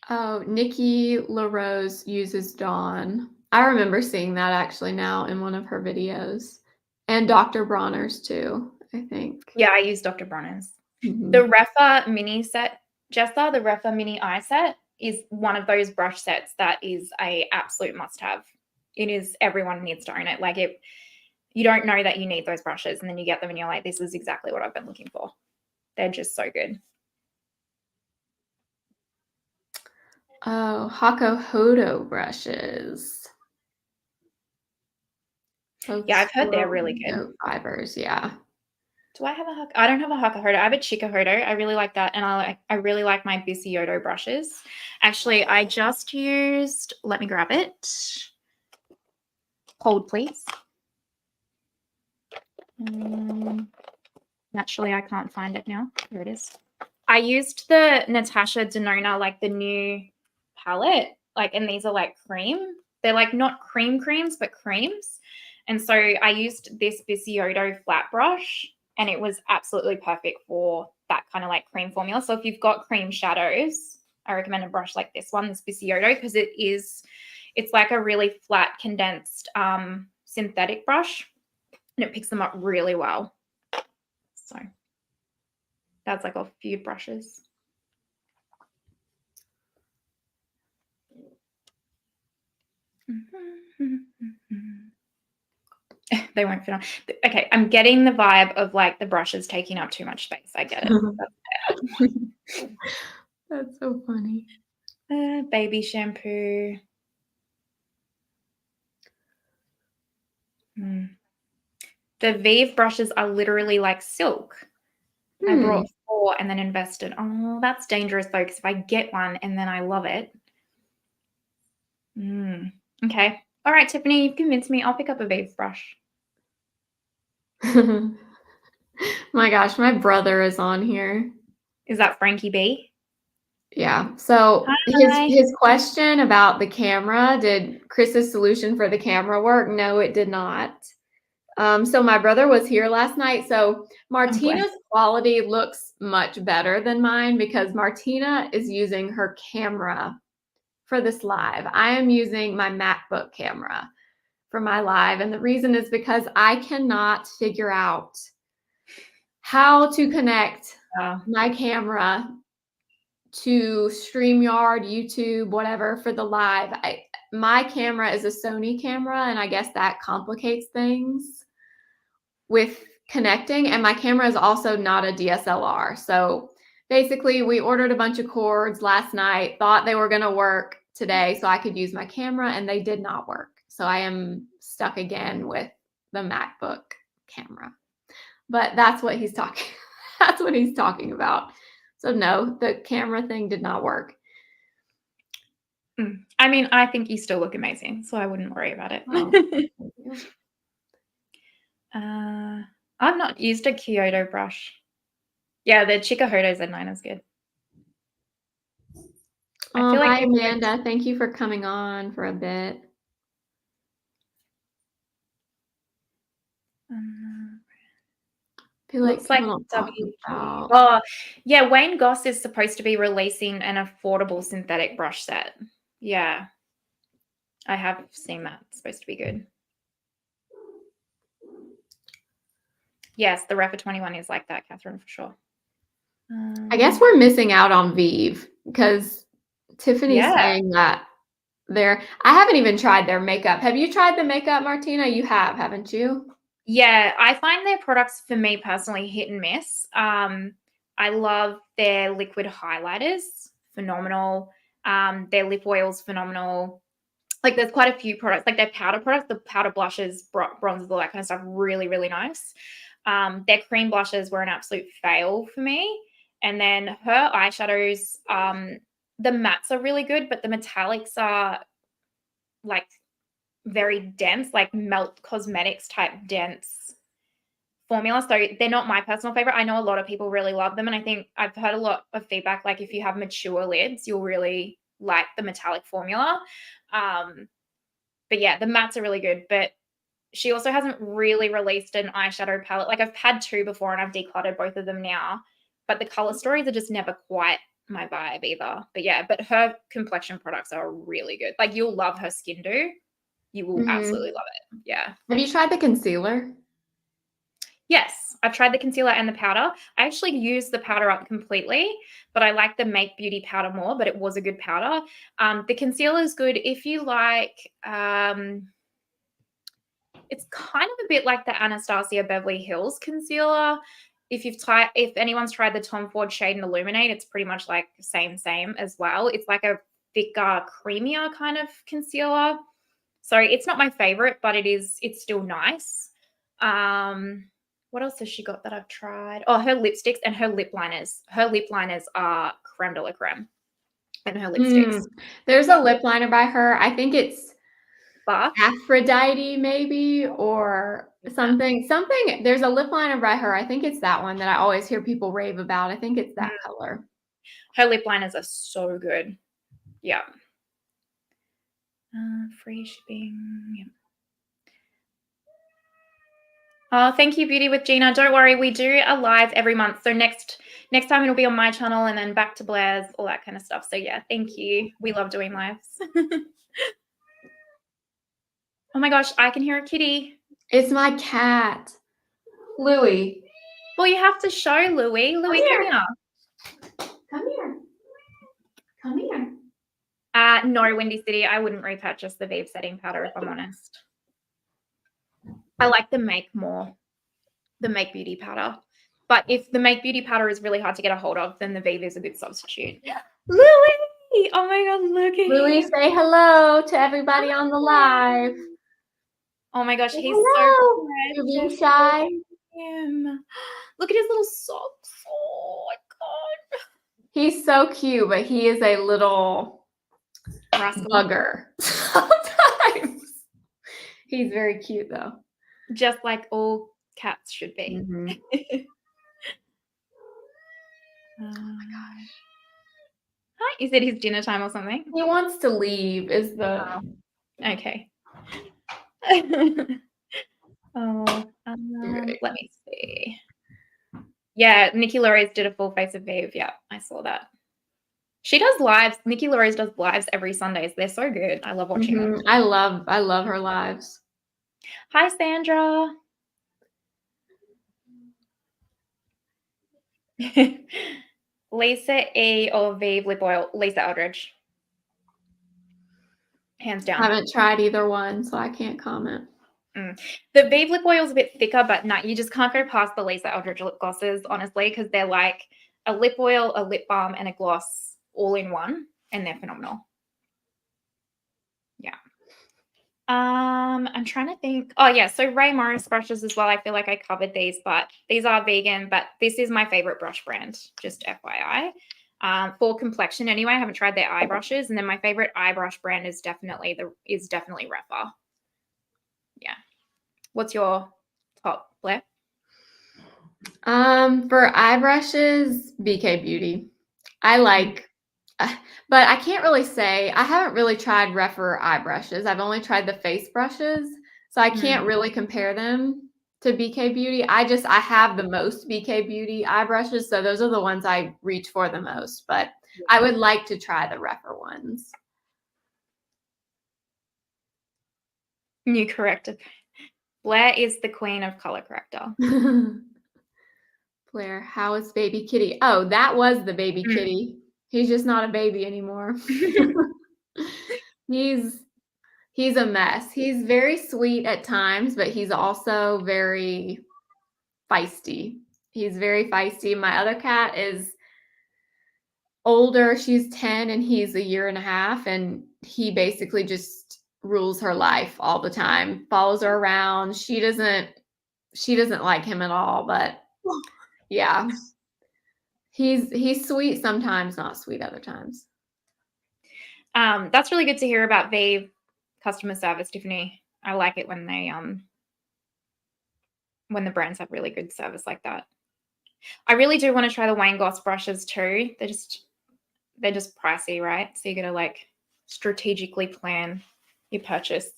Oh, Nikki LaRose uses Dawn. I remember seeing that actually now in one of her videos. And Dr. Bronner's too, I think. Yeah, I use Dr. Bronner's. The Rephr mini set, Jessa, the Rephr mini eye set is one of those brush sets that is a absolute must-have. It is, everyone needs to own it. Like you don't know that you need those brushes, and then you get them and you're like, this is exactly what I've been looking for. They're just so good. Oh, Hakuhodo brushes. So yeah, I've heard they're really good. Fibers, yeah. Do I have a I don't have a Hakuhodo. I have a Chikuhodo. I really like that, and I really like my Bisyodo brushes. Actually, I just used. Let me grab it. Hold, please. Naturally, I can't find it now. Here it is. I used the Natasha Denona, like the new palette, like, and these are like cream. They're like not creams, but creams. And so I used this Biscioto flat brush, and it was absolutely perfect for that kind of like cream formula. So if you've got cream shadows, I recommend a brush like this one, this Biscioto, because it's like a really flat, condensed synthetic brush, and it picks them up really well. So that's like a few brushes. They won't fit on. Okay, I'm getting the vibe of like the brushes taking up too much space. I get it. That's so funny. Baby shampoo. The Viv brushes are literally like silk. I brought 4 and then invested. Oh, that's dangerous though, because if I get one and then I love it. Okay. All right, Tiffany, you've convinced me. I'll pick up a Viv brush. My gosh, my brother is on here. Is that Frankie B? Yeah. So his question about the camera, did Chris's solution for the camera work? No, it did not. So my brother was here last night. So Martina's quality looks much better than mine because Martina is using her camera for this live. I am using my MacBook camera for my live. And the reason is because I cannot figure out how to connect my camera to StreamYard, YouTube, whatever for the live. My camera is a Sony camera, and I guess that complicates things with connecting. And my camera is also not a DSLR. So basically, we ordered a bunch of cords last night, thought they were going to work today so I could use my camera, and they did not work. So I am stuck again with the MacBook camera. But that's what he's talking. That's what he's talking about. So no, the camera thing did not work. I mean, I think you still look amazing, so I wouldn't worry about it. I've not used a Kyoto brush. Yeah, the Chikuhodo Z9 is good. I feel like Amanda, thank you for coming on for a bit. I feel looks like Oh, yeah, Wayne Goss is supposed to be releasing an affordable synthetic brush set. Yeah, I have seen that. It's supposed to be good. Yes, the Rephr 21 is like that, Catherine, for sure. I guess we're missing out on Viv because Tiffany's saying that I haven't even tried their makeup. Have you tried the makeup, Martina? You have, haven't you? Yeah, I find their products, for me personally, hit and miss. I love their liquid highlighters, phenomenal. Their lip oils, phenomenal. Like there's quite a few products, like their powder products, the powder blushes, bronzes, all that kind of stuff, really, really nice. Their cream blushes were an absolute fail for me. And then her eyeshadows, the mattes are really good, but the metallics are like very dense, like Melt Cosmetics type dense formula. So they're not my personal favorite. I know a lot of people really love them. And I think I've heard a lot of feedback, like if you have mature lids, you'll really like the metallic formula. But yeah, the mattes are really good. But she also hasn't really released an eyeshadow palette. Like I've had 2 before and I've decluttered both of them now. But the color stories are just never quite my vibe either. But yeah, but her complexion products are really good. Like you'll love her Skin Do. You will absolutely love it. Yeah. Have you tried the concealer? Yes, I've tried the concealer and the powder. I actually used the powder up completely, but I like the Make Beauty powder more, but it was a good powder. The concealer is good if you like, it's kind of a bit like the Anastasia Beverly Hills concealer. If anyone's tried the Tom Ford Shade and Illuminate, it's pretty much like same as well. It's like a thicker, creamier kind of concealer. So it's not my favorite, but it's still nice. What else has she got that I've tried? Oh, her lipsticks and her lip liners. Her lip liners are creme de la creme. And her lipsticks. There's a lip liner by her. I think it's Rephr. Aphrodite maybe, or something. There's a lip liner by her. I think it's that one that I always hear people rave about. I think it's that color. Her lip liners are so good. Yeah. Free shipping. Yeah. Oh, thank you, Beauty with Gina. Don't worry, we do a live every month. So next time it'll be on my channel and then back to Blair's, all that kind of stuff. So yeah, thank you. We love doing lives. Oh my gosh, I can hear a kitty. It's my cat, Louie. Well, you have to show Louie. Louie, come here. Come here. Come here. No, Windy City, I wouldn't repurchase the Viv setting powder if I'm honest. I like the Make more, the Make Beauty powder. But if the Make Beauty powder is really hard to get a hold of, then the Viv is a good substitute. Yeah. Louie! Oh my God, look at Louie, him. say hello to everybody on the live. Oh my gosh, he's hello. so You're being precious. shy. Him. Look at his little socks. Oh my God. He's so cute, but he is a little bugger sometimes. He's very cute though. Just like all cats should be. Mm-hmm. Oh my gosh. Hi, is it his dinner time or something? He wants to leave, is the... Oh. Okay. Let me see. Yeah, Nikki Lorez did a full face of Viv. Yeah, I saw that. She does lives. Nikki Lorez does lives every Sundays. They're so good. I love watching them. I love her lives. Hi, Sandra. Lisa E or Viv lip oil? Lisa Eldridge. Hands down. I haven't tried either one, so I can't comment. The Viv lip oil is a bit thicker, but no, you just can't go past the Lisa Eldridge lip glosses, honestly, because they're like a lip oil, a lip balm, and a gloss all in one, and they're phenomenal. Yeah. I'm trying to think. Oh, yeah, so Ray Morris brushes as well. I feel like I covered these, but these are vegan, but this is my favorite brush brand, just FYI. For complexion anyway, I haven't tried their eye brushes, and then my favorite eye brush brand is definitely Rephr. Yeah. What's your top, Blair? For eye brushes, BK Beauty. I like, but I can't really say, I haven't really tried Rephr eye brushes. I've only tried the face brushes, so I can't really compare them to BK Beauty. I have the most BK Beauty eye brushes, so those are the ones I reach for the most, but I would like to try the Rephr ones. New corrector. Blair is the queen of color corrector. Blair, how is baby kitty? Oh, that was the baby kitty. He's just not a baby anymore. He's a mess. He's very sweet at times, but he's also very feisty. He's very feisty. My other cat is older. She's 10 and he's a year and a half, and he basically just rules her life all the time, follows her around. She doesn't like him at all, but yeah. He's sweet sometimes, not sweet other times. That's really good to hear about Viv customer service, Tiffany. I like it when they when the brands have really good service like that. I really do want to try the Wayne Goss brushes too. They're just pricey, right? So you got to like strategically plan your purchase.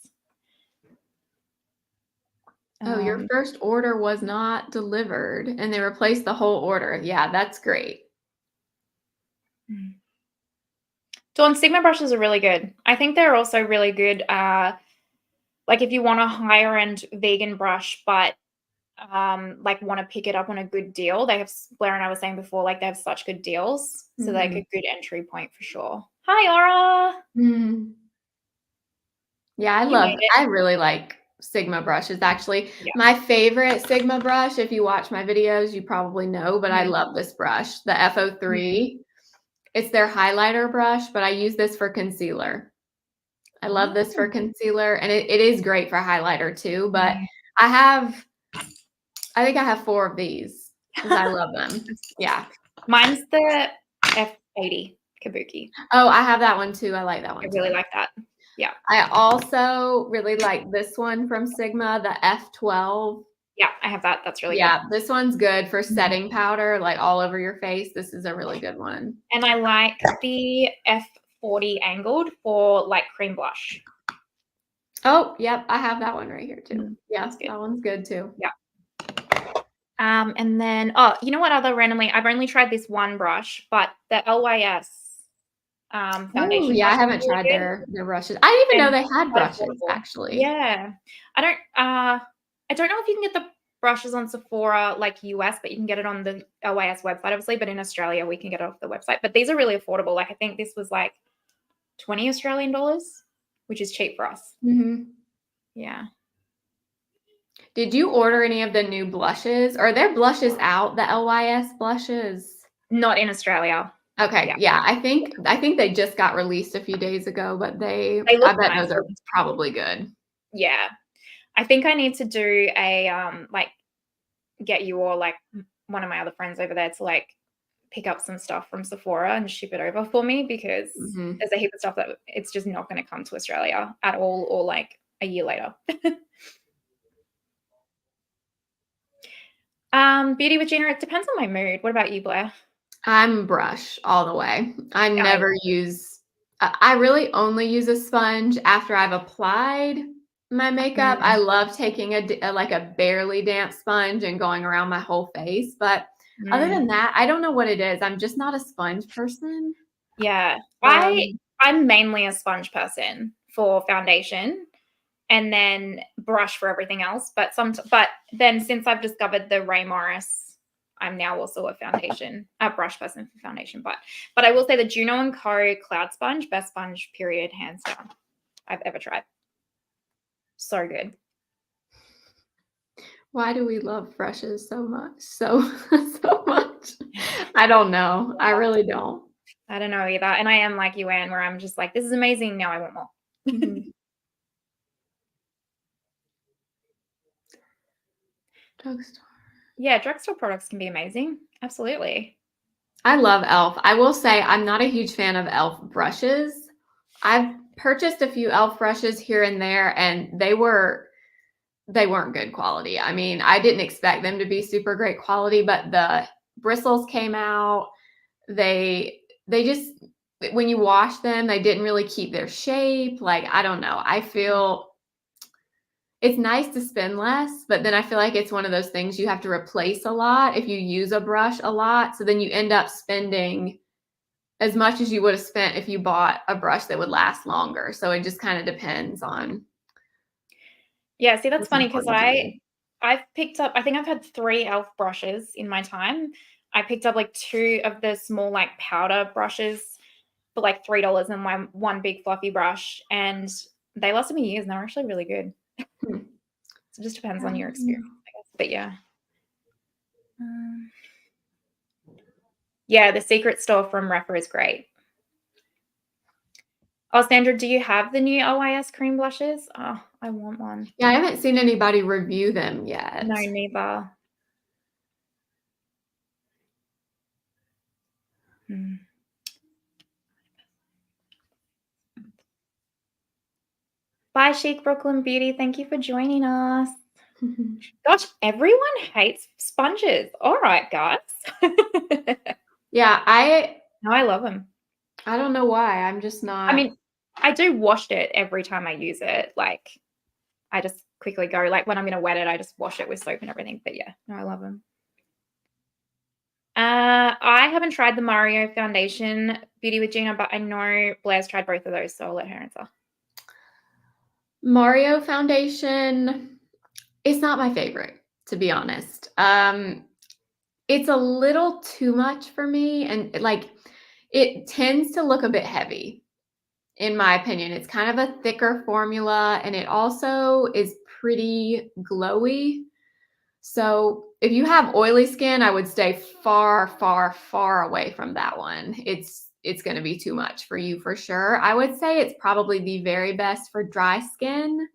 Oh, your first order was not delivered and they replaced the whole order. Yeah, that's great. Dawn, Sigma brushes are really good. I think they're also really good. Like if you want a higher end vegan brush, but like want to pick it up on a good deal, they have, Blair and I were saying before, like they have such good deals. So like a good entry point for sure. Hi, Aura. Yeah, I really like Sigma brushes actually. Yeah. My favorite Sigma brush, if you watch my videos, you probably know, but I love this brush, the FO3. It's their highlighter brush, but I use this for concealer. I love this for concealer, and it is great for highlighter too, but I think I have 4 of these because I love them. Yeah. Mine's the F80 Kabuki. Oh, I have that one too. I like that one. I really like that. Yeah. I also really like this one from Sigma, the F12. Yeah, I have that. That's really good. Yeah, this one's good for setting powder, like all over your face. This is a really good one. And I like the F40 angled for like cream blush. Oh, yep, I have that one right here too. Yeah, That's good. that one's good too. Yeah. And then, you know what other randomly, I've only tried this one brush, but the LYS Oh, foundation yeah, I brush is haven't really tried good their brushes. I didn't even know and they had quite brushes, affordable. actually. Yeah. I don't know if you can get the brushes on Sephora like US, but you can get it on the LYS website, obviously. But in Australia, we can get it off the website. But these are really affordable. Like I think this was like 20 Australian dollars, which is cheap for us. Mm-hmm. Yeah. Did you order any of the new blushes? Are there blushes out, the LYS blushes? Not in Australia. Okay, yeah, I think they just got released a few days ago, but They I look bet nice. those are probably good. Yeah. I think I need to do a like get you or like one of my other friends over there to like pick up some stuff from Sephora and ship it over for me because Mm-hmm. there's a heap of stuff that it's just not going to come to Australia at all or like a year later. Beauty with Gina, it depends on my mood. What about you, Blair? I'm brush all the way. I Yeah, never use I really only use a sponge after I've applied my makeup. I love taking like a barely damp sponge and going around my whole face, but other than that, I don't know what it is. I'm just not a sponge person. Yeah. Um, I'm mainly a sponge person for foundation and then brush for everything else. But then since I've discovered the Ray Morris, I'm now also a brush person for foundation. But I will say the Juno & Co. Cloud Sponge, best sponge period, hands down, I've ever tried. So good. why do we love brushes so much? So much. I don't know. I really don't. I don't know either. And I am like you, Anne, where I'm just like, this is amazing. Now I want more. Mhm. Drugstore. Yeah, drugstore products can be amazing. Absolutely. I love e.l.f. I will say I'm not a huge fan of e.l.f. brushes. I've purchased a few e.l.f. brushes here and there, and they weren't good quality. I mean, I didn't expect them to be super great quality, but the bristles came out. They just when you wash them, they didn't really keep their shape. Like, I don't know. I feel it's nice to spend less, but then I feel like it's one of those things you have to replace a lot if you use a brush a lot. So then you end up spending as much as you would have spent if you bought a brush that would last longer. So it just kind of depends on. Yeah, see, that's funny because important. I've picked up, I think I've had 3 e.l.f. brushes in my time. I picked up like 2 of the small like powder brushes for like $3 and one big fluffy brush, and they lasted me years and they're actually really good. Hmm. So it just depends on your experience, I guess. But yeah. Yeah, the Secret Store from Rephr is great. Oh, Sandra, do you have the new OIS cream blushes? Oh, I want one. Yeah, I haven't seen anybody review them yet. No, neither. Bye, Chic Brooklyn Beauty. Thank you for joining us. Gosh, everyone hates sponges. All right, guys. Yeah, No, I love them. I don't know why. I'm just not. I mean, I do wash it every time I use it. Like, I just quickly go, like when I'm going to wet it, I just wash it with soap and everything. But yeah, no, I love them. I haven't tried the Mario Foundation Beauty with Gina, but I know Blair's tried both of those, so I'll let her answer. Mario Foundation is not my favorite, to be honest. It's a little too much for me, and like it tends to look a bit heavy, in my opinion. It's kind of a thicker formula, and it also is pretty glowy. So if you have oily skin, I would stay far, far, far away from that one. It's going to be too much for you for sure. I would say it's probably the very best for dry skin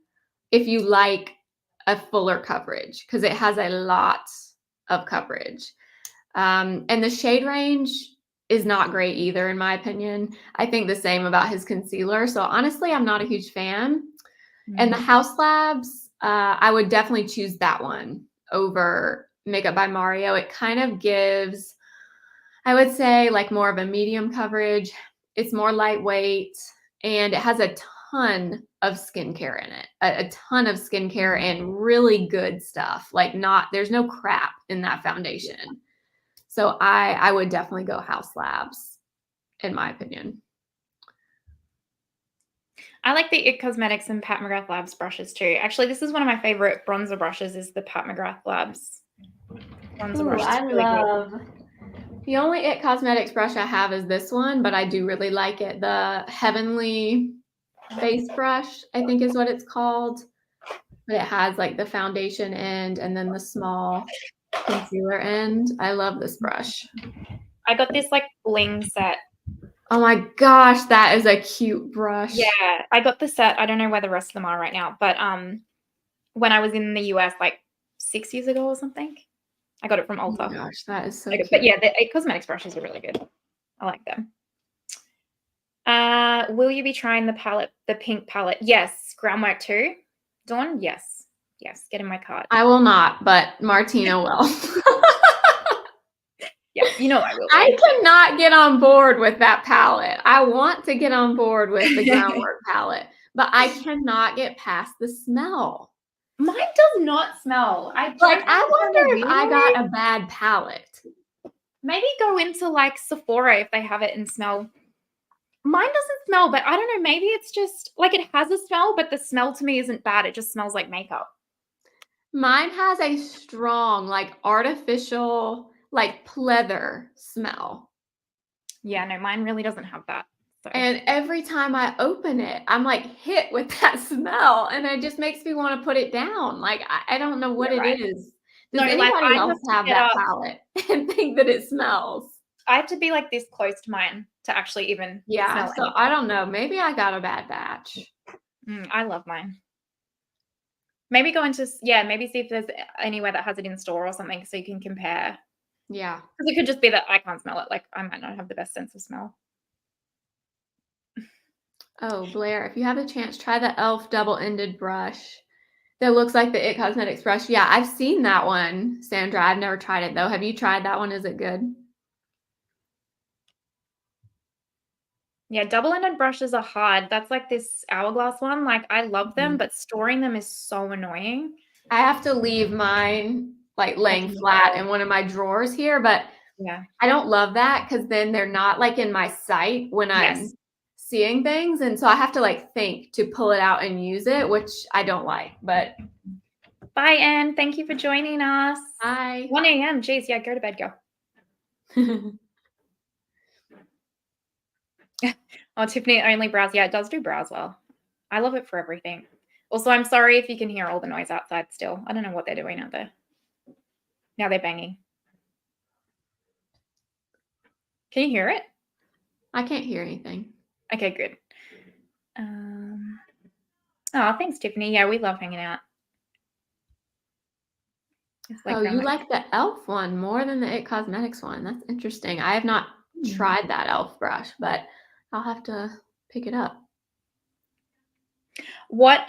if you like a fuller coverage because it has a lot of coverage. And the shade range is not great either, in my opinion. I think the same about his concealer. So honestly, I'm not a huge fan. And the Haus Labs, I would definitely choose that one over Makeup by Mario. It kind of gives, I would say, like more of a medium coverage. It's more lightweight, and it has a ton of skincare in it, a ton of skincare and really good stuff. Like there's no crap in that foundation. So I would definitely go Haus Labs, in my opinion. I like the IT Cosmetics and Pat McGrath Labs brushes too. Actually, this is one of my favorite bronzer brushes is the Pat McGrath Labs bronzer brush. It's really good. The only IT Cosmetics brush I have is this one, but I do really like it. The Heavenly Face Brush, I think is what it's called. But it has like the foundation end and then the small concealer end. I love this brush. I got this like bling set. Oh my gosh, that is a cute brush. Yeah, I got the set. I don't know where the rest of them are right now, but when I was in the US like 6 years ago or something, I got it from Ulta. Oh my gosh, that is so cute. But yeah, the IT Cosmetics brushes are really good. I like them. Will you be trying the pink palette? Yes. Groundwork too. Dawn? Yes. Yes. Get in my cart. I will not, but Martina will. Yeah, you know I will. I cannot get on board with that palette. I want to get on board with the Groundwork palette, but I cannot get past the smell. Mine does not smell. I wonder if I got a bad palette. Maybe go into like Sephora if they have it and smell. Mine doesn't smell, but I don't know. Maybe it's just like it has a smell, but the smell to me isn't bad. It just smells like makeup. Mine has a strong, like artificial, like pleather smell. Yeah, no, mine really doesn't have that. So. And every time I open it, I'm like hit with that smell, and it just makes me want to put it down. Like I don't know what it is. Does anybody else have that palette and think that it smells? I have to be like this close to mine to actually even smell so anything. I don't know. Maybe I got a bad batch. I love mine. Maybe go into, maybe see if there's anywhere that has it in store or something so you can compare. Yeah. Because it could just be that I can't smell it. Like I might not have the best sense of smell. Oh, Blair, if you have a chance, try the e.l.f. double-ended brush that looks like the IT Cosmetics brush. Yeah, I've seen that one, Sandra. I've never tried it, though. Have you tried that one? Is it good? Yeah, double-ended brushes are hard. That's like this hourglass one. Like I love them, but storing them is so annoying. I have to leave mine like laying flat in one of my drawers here, but yeah, I don't love that because then they're not like in my sight when I'm seeing things. And so I have to like think to pull it out and use it, which I don't like, but. Bye, Anne. Thank you for joining us. Bye. 1 a.m. Jeez, yeah, go to bed, girl. Oh, Tiffany only brows. Yeah, it does do brows well. I love it for everything. Also, I'm sorry if you can hear all the noise outside still. I don't know what they're doing out there. Now they're banging. Can you hear it? I can't hear anything. Okay, good. Oh, thanks, Tiffany. Yeah, we love hanging out. Like you like the e.l.f. one more than the IT Cosmetics one. That's interesting. I have not tried that e.l.f. brush, but I'll have to pick it up. What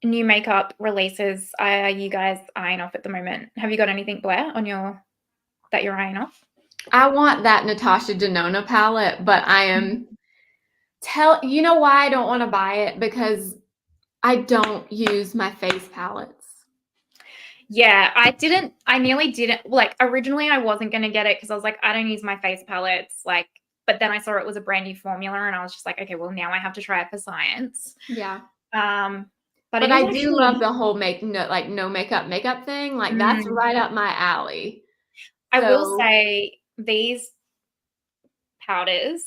new makeup releases are you guys eyeing off at the moment? Have you got anything, Blair, on that you're eyeing off? I want that Natasha Denona palette, but I am you know why I don't want to buy it? Because I don't use my face palettes. Yeah, I nearly didn't. Like originally I wasn't going to get it because I was like, I don't use my face palettes. Like, but then I saw it was a brand new formula and I was just like, okay, well now I have to try it for science. Yeah. But I do love the whole no makeup thing. Like that's right up my alley. I will say these powders,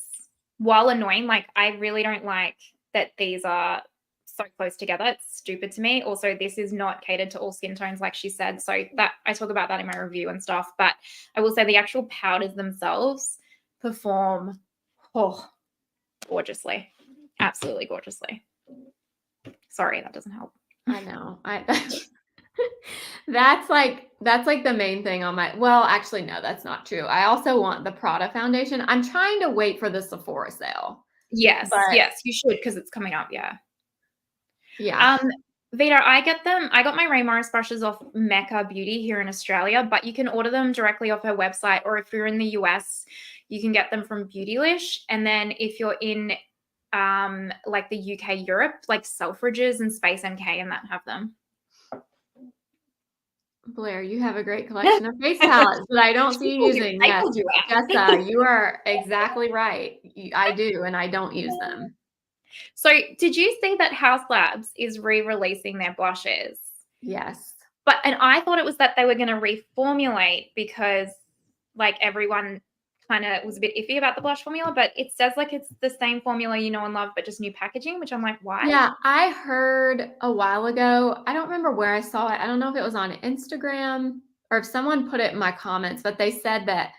while annoying, like I really don't like that these are so close together. It's stupid to me. Also, this is not catered to all skin tones, like she said. So that I talk about that in my review and stuff. But I will say the actual powders themselves perform gorgeously, absolutely gorgeously. Sorry, that doesn't help. I know. That's like the main thing on my well, actually, no, that's not true. I also want the Prada foundation. I'm trying to wait for the Sephora sale. Yes, But yes, you should because it's coming up, yeah. yeah. Vita, I got my Ray Morris brushes off Mecca Beauty here in Australia, but you can order them directly off her website, or if you're in the US, you can get them from Beautylish. And then if you're in like the UK, Europe, like Selfridges and Space NK and that have them. Blair, you have a great collection of face palettes that I don't see you using. I Yes, called you out. Jessa, you are exactly right. I do, and I don't use them. So did you see that House Labs is re-releasing their blushes? Yes. And I thought it was that they were going to reformulate because like everyone kind of was a bit iffy about the blush formula, but it says like it's the same formula you know and love, but just new packaging, which I'm like, why? Yeah, I heard a while ago. I don't remember where I saw it. I don't know if it was on Instagram or if someone put it in my comments, but they said that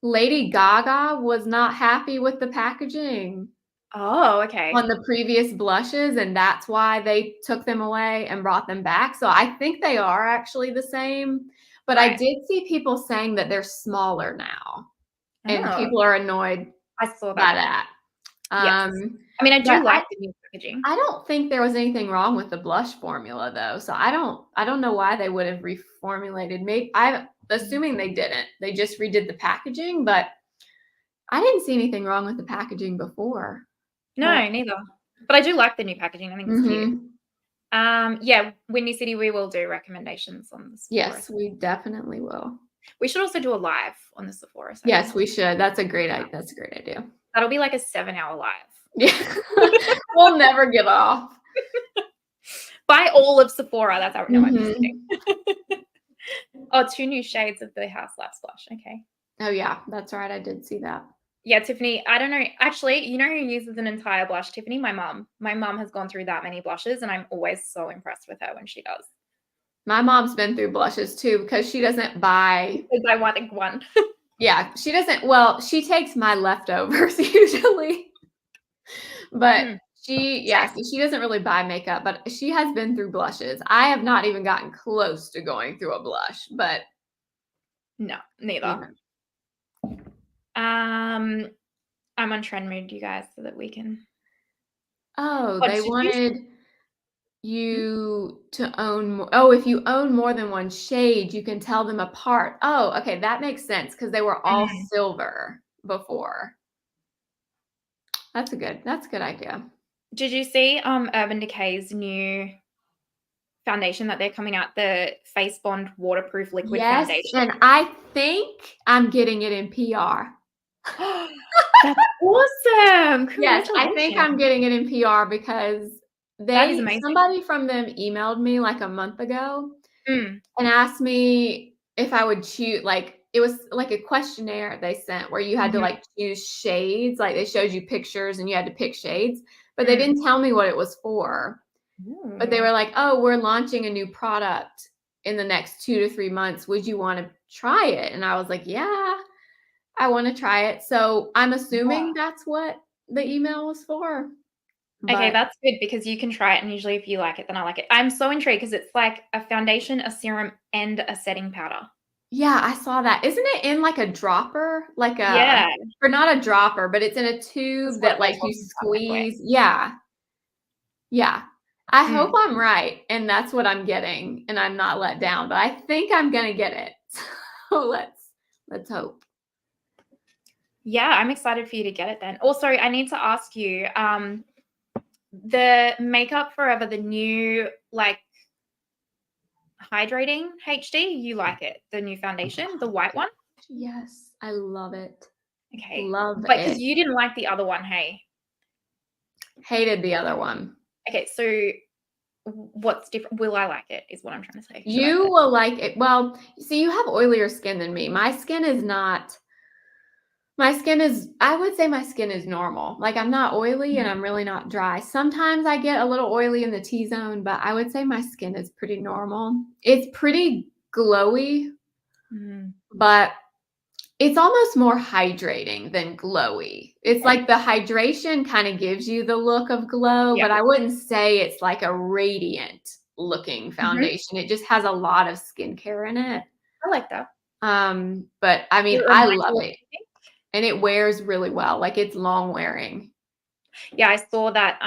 Lady Gaga was not happy with the packaging Oh, okay. on the previous blushes, and that's why they took them away and brought them back. So I think they are actually the same, but I Right. did see people saying that they're smaller now, and Oh, people are annoyed I saw by that. that. Yes. I mean, I But do like the new packaging. I don't think there was anything wrong with the blush formula though. So I don't know why they would have reformulated. Maybe I'm assuming they didn't. They just redid the packaging, but I didn't see anything wrong with the packaging before. No, neither. But I do like the new packaging. I think it's cute. Yeah, Windy City, we will do recommendations on the Sephora. Yes, we definitely will. We should also do a live on the Sephora site. Yes, we should. That's a great idea. That'll be like a 7-hour live. Yeah. We'll never get off. Buy all of Sephora. That's how I'm just Mhm. kidding. Oh, 2 new shades of the House Labs blush. Okay. Oh yeah, that's right. I did see that. Yeah, Tiffany, I don't know. Actually, you know who uses an entire blush? Tiffany, my mum. My mum has gone through that many blushes, and I'm always so impressed with her when she does. My mom's been through blushes too because she doesn't buy. Because I want one. Yeah, she doesn't. Well, she takes my leftovers usually, but she doesn't really buy makeup, but she has been through blushes. I have not even gotten close to going through a blush, but No, neither. yeah. I'm on trend mood, you guys, so that we can. Oh, Oh, they did you? wanted you to own. Oh, if you own more than one shade, you can tell them apart. Oh, okay, that makes sense because they were all silver before. That's a good idea. Did you see Urban Decay's new foundation that they're coming out, the Face Bond waterproof liquid foundation? And I think I'm getting it in PR. That's awesome. Yes, I think I'm getting it in PR because That is amazing. somebody from them emailed me like a month ago Mm. and asked me if I would choose, like, it was like a questionnaire they sent where you had to like choose shades, like they showed you pictures and you had to pick shades, but they didn't tell me what it was for. But they were like, "Oh, we're launching a new product in the next 2 to 3 months. Would you want to try it?" And I was like, "Yeah, I want to try it." So I'm assuming that's what the email was for. Okay, But that's good because you can try it, and usually if you like it, then I like it. I'm so intrigued because it's like a foundation, a serum, and a setting powder. yeah, I saw that. Isn't it in like a dropper? Like Yeah. or not a dropper, but it's in a tube that like you Goes on top squeeze. Yeah. Yeah. I hope Mm. I'm right and that's what I'm getting and I'm not let down, but I think I'm going to get it. So let's hope. Yeah, I'm excited for you to get it then. Also, I need to ask you, the Makeup Forever, the new like hydrating HD, you like it? The new foundation, the white one? Yes, I love it. Okay. Love But because it. you didn't like the other one, hey? Hated the other one. Okay, so what's different? Will I like it? Is what I'm trying to say. You will like it. Well, see, you have oilier skin than me. I would say my skin is normal. Like I'm not oily and I'm really not dry. Sometimes I get a little oily in the T-zone, but I would say my skin is pretty normal. It's pretty glowy, but it's almost more hydrating than glowy. It's like the hydration kind of gives you the look of glow, but I wouldn't say it's like a radiant looking foundation. It just has a lot of skincare in it. I like that. But I mean, It I reminds love you of it. anything? And it wears really well. Like it's long wearing. Yeah, I saw that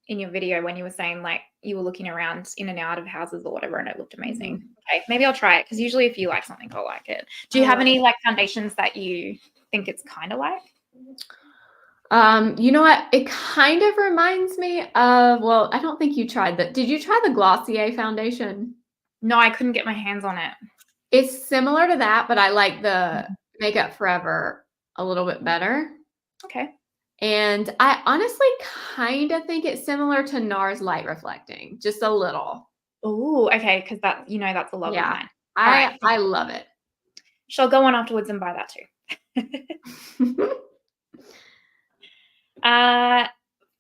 in your video when you were saying like you were looking around in and out of houses or whatever, and it looked amazing. Okay, maybe I'll try it because usually if you like something, I'll like it. Do you have any like foundations that you think it's kind of like? You know what? It kind of reminds me of, well, I don't think you tried that. Did you try the Glossier foundation? No, I couldn't get my hands on it. It's similar to that, but I like the Makeup Forever a little bit better. Okay. And I honestly kind of think it's similar to NARS Light Reflecting, just a little. Oh, okay, because that that's a love of mine. All right. I love it. Shall go on afterwards and buy that too.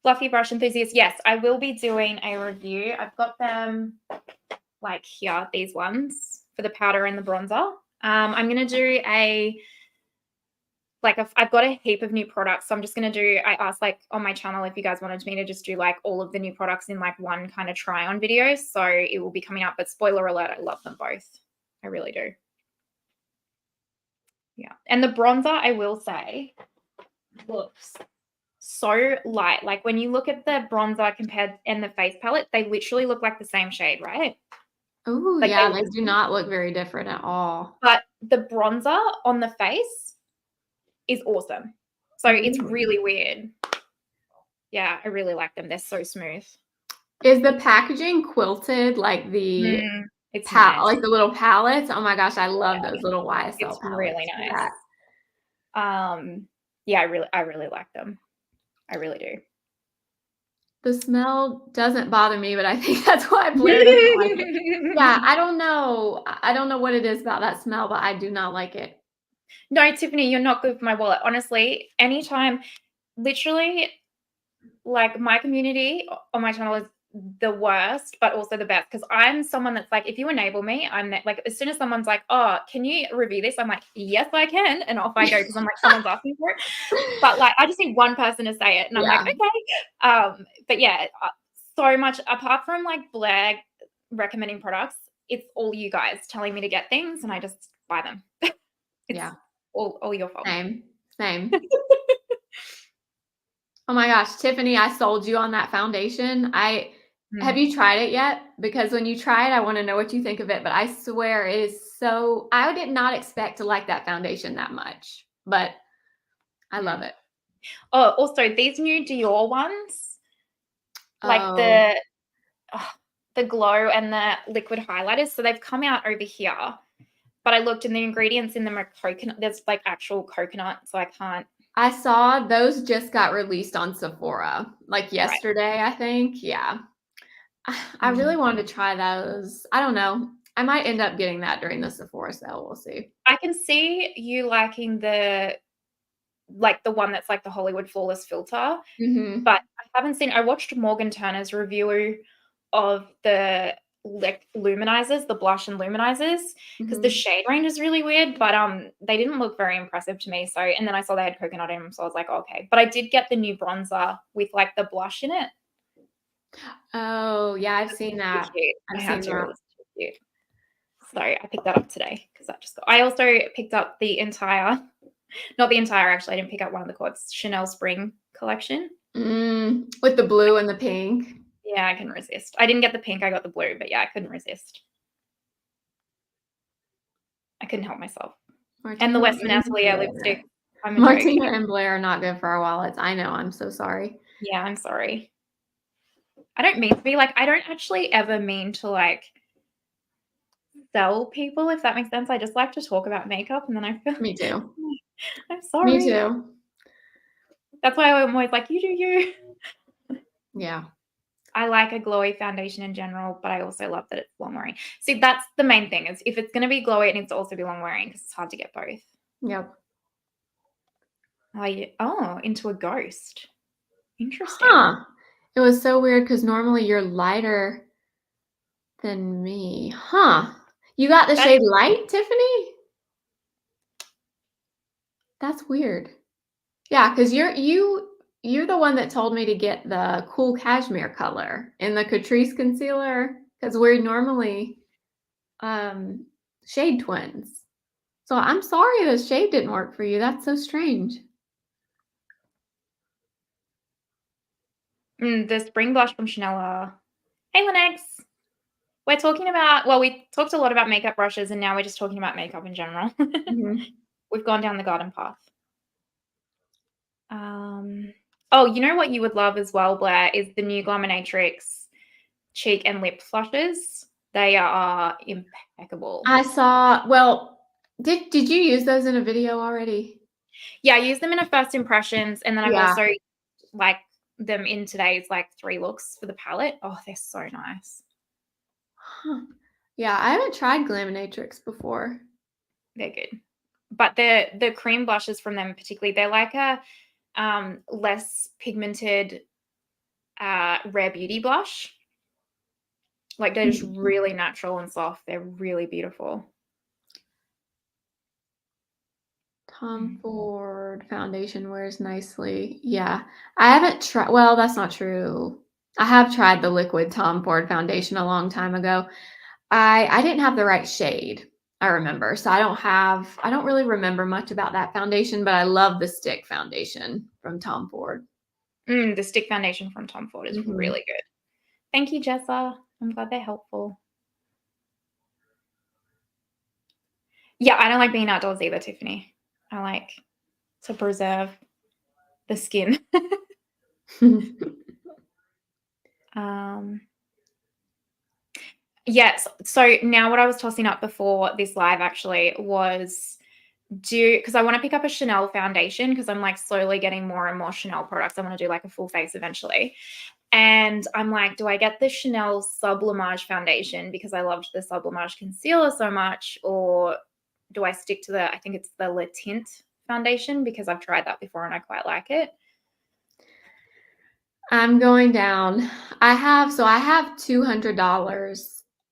Fluffy brush enthusiast. Yes, I will be doing a review. I've got them like here, these ones for the powder and the bronzer. I'm going to do I've got a heap of new products. So I'm just going to do, I asked like on my channel if you guys wanted me to just do like all of the new products in like one kind of try on video. So it will be coming up, but spoiler alert, I love them both. I really do. Yeah. And the bronzer, I will say, looks so light. Like when you look at the bronzer compared and the face palette, they literally look like the same shade, right? Oh, Like yeah, they do not look very different at all. But the bronzer on the face is awesome. So it's really weird. Yeah, I really like them. They're so smooth. Is the packaging quilted like the it's nice. like the little palettes? Oh my gosh, I love those little YSL It's palettes. really nice. Yeah, I really like them. I really do. The smell doesn't bother me, but I think that's why Blair doesn't like it. Yeah, I don't know. I don't know what it is about that smell, but I do not like it. No, Tiffany, you're not good for my wallet. Honestly, anytime, literally, like my community on my channel is the worst, but also the best. Because I'm someone that's like, if you enable me, I'm like, as soon as someone's like, oh, can you review this? I'm like, yes, I can. And off I go because I'm like, someone's asking for it. But like, I just need one person to say it. And I'm like, okay. But yeah, so much apart from like Blair recommending products, it's all you guys telling me to get things and I just buy them. It's all your fault. Same. Oh my gosh, Tiffany, I sold you on that foundation. Have you tried it yet? Because when you try it, I want to know what you think of it. But I swear it is so, I did not expect to like that foundation that much, but I love it. Oh, also these new Dior ones, like the glow and the liquid highlighters. So they've come out over here, but I looked and the ingredients in them are coconut. There's like actual coconut, so I can't. I saw those just got released on Sephora like yesterday, I think. Yeah. I really wanted to try those. I don't know. I might end up getting that during the Sephora sale. We'll see. I can see you liking the one that's like the Hollywood Flawless filter, but I watched Morgan Turner's review of the luminizers, the blush and luminizers, because the shade range is really weird, but they didn't look very impressive to me. So, and then I saw they had coconut in them, so I was like, okay. But I did get the new bronzer with like the blush in it. Oh yeah, I've seen that. I've seen that. It was too cute. So I picked that up today because I also picked up the entire, not the entire actually. I didn't pick up one of the quads, Chanel Spring collection with the blue and the pink. Yeah, I couldn't resist. I didn't get the pink, I got the blue, but yeah, I couldn't resist. I couldn't help myself. Martina and the Western Atelier lipstick. Martina and Blair are not good for our wallets. I know. I'm so sorry. Yeah, I'm sorry. I don't mean to be like, I don't actually ever mean to like sell people, if that makes sense. I just like to talk about makeup and then I feel. Me too. I'm sorry. Me too. That's why I'm always like, you do you. Yeah. I like a glowy foundation in general, but I also love that it's long wearing. See, that's the main thing is if it's going to be glowy, it needs to also be long wearing because it's hard to get both. Yep. Oh, into a ghost. Interesting. Huh. It was so weird because normally you're lighter than me. Huh. You got the shade light, Tiffany? That's weird. Yeah, because you're the one that told me to get the cool cashmere color in the Catrice concealer because we're normally shade twins. So I'm sorry the shade didn't work for you. That's so strange. The spring blush from Chanel. Hey, Lennox. We're talking about, well, we talked a lot about makeup brushes, and now we're just talking about makeup in general. We've gone down the garden path. Oh, you know what you would love as well, Blair, is the new Glaminatrix cheek and lip flushes. They are impeccable. I saw, well, did you use those in a video already? Yeah, I used them in a first impressions, and then I've Yeah. also like them in today's like 3 looks for the palette. Oh, they're so nice. Huh. Yeah, I haven't tried Glaminatrix before. They're good. But the cream blushes from them particularly, they're like a less pigmented Rare Beauty blush. Like they're just really natural and soft. They're really beautiful. Tom Ford foundation wears nicely. Yeah, I haven't tried. Well, that's not true. I have tried the liquid Tom Ford foundation a long time ago. I didn't have the right shade, I remember. So I don't really remember much about that foundation, but I love the stick foundation from Tom Ford. The stick foundation from Tom Ford is really good. Thank you, Jessa. I'm glad they're helpful. Yeah, I don't like being outdoors either, Tiffany. I like to preserve the skin. Yes. So now what I was tossing up before this live actually was because I want to pick up a Chanel foundation because I'm like slowly getting more and more Chanel products. I want to do like a full face eventually. And I'm like, do I get the Chanel Sublimage foundation because I loved the Sublimage concealer so much, or do I stick to I think it's the Le Tint foundation because I've tried that before and I quite like it. I'm going down. I have $200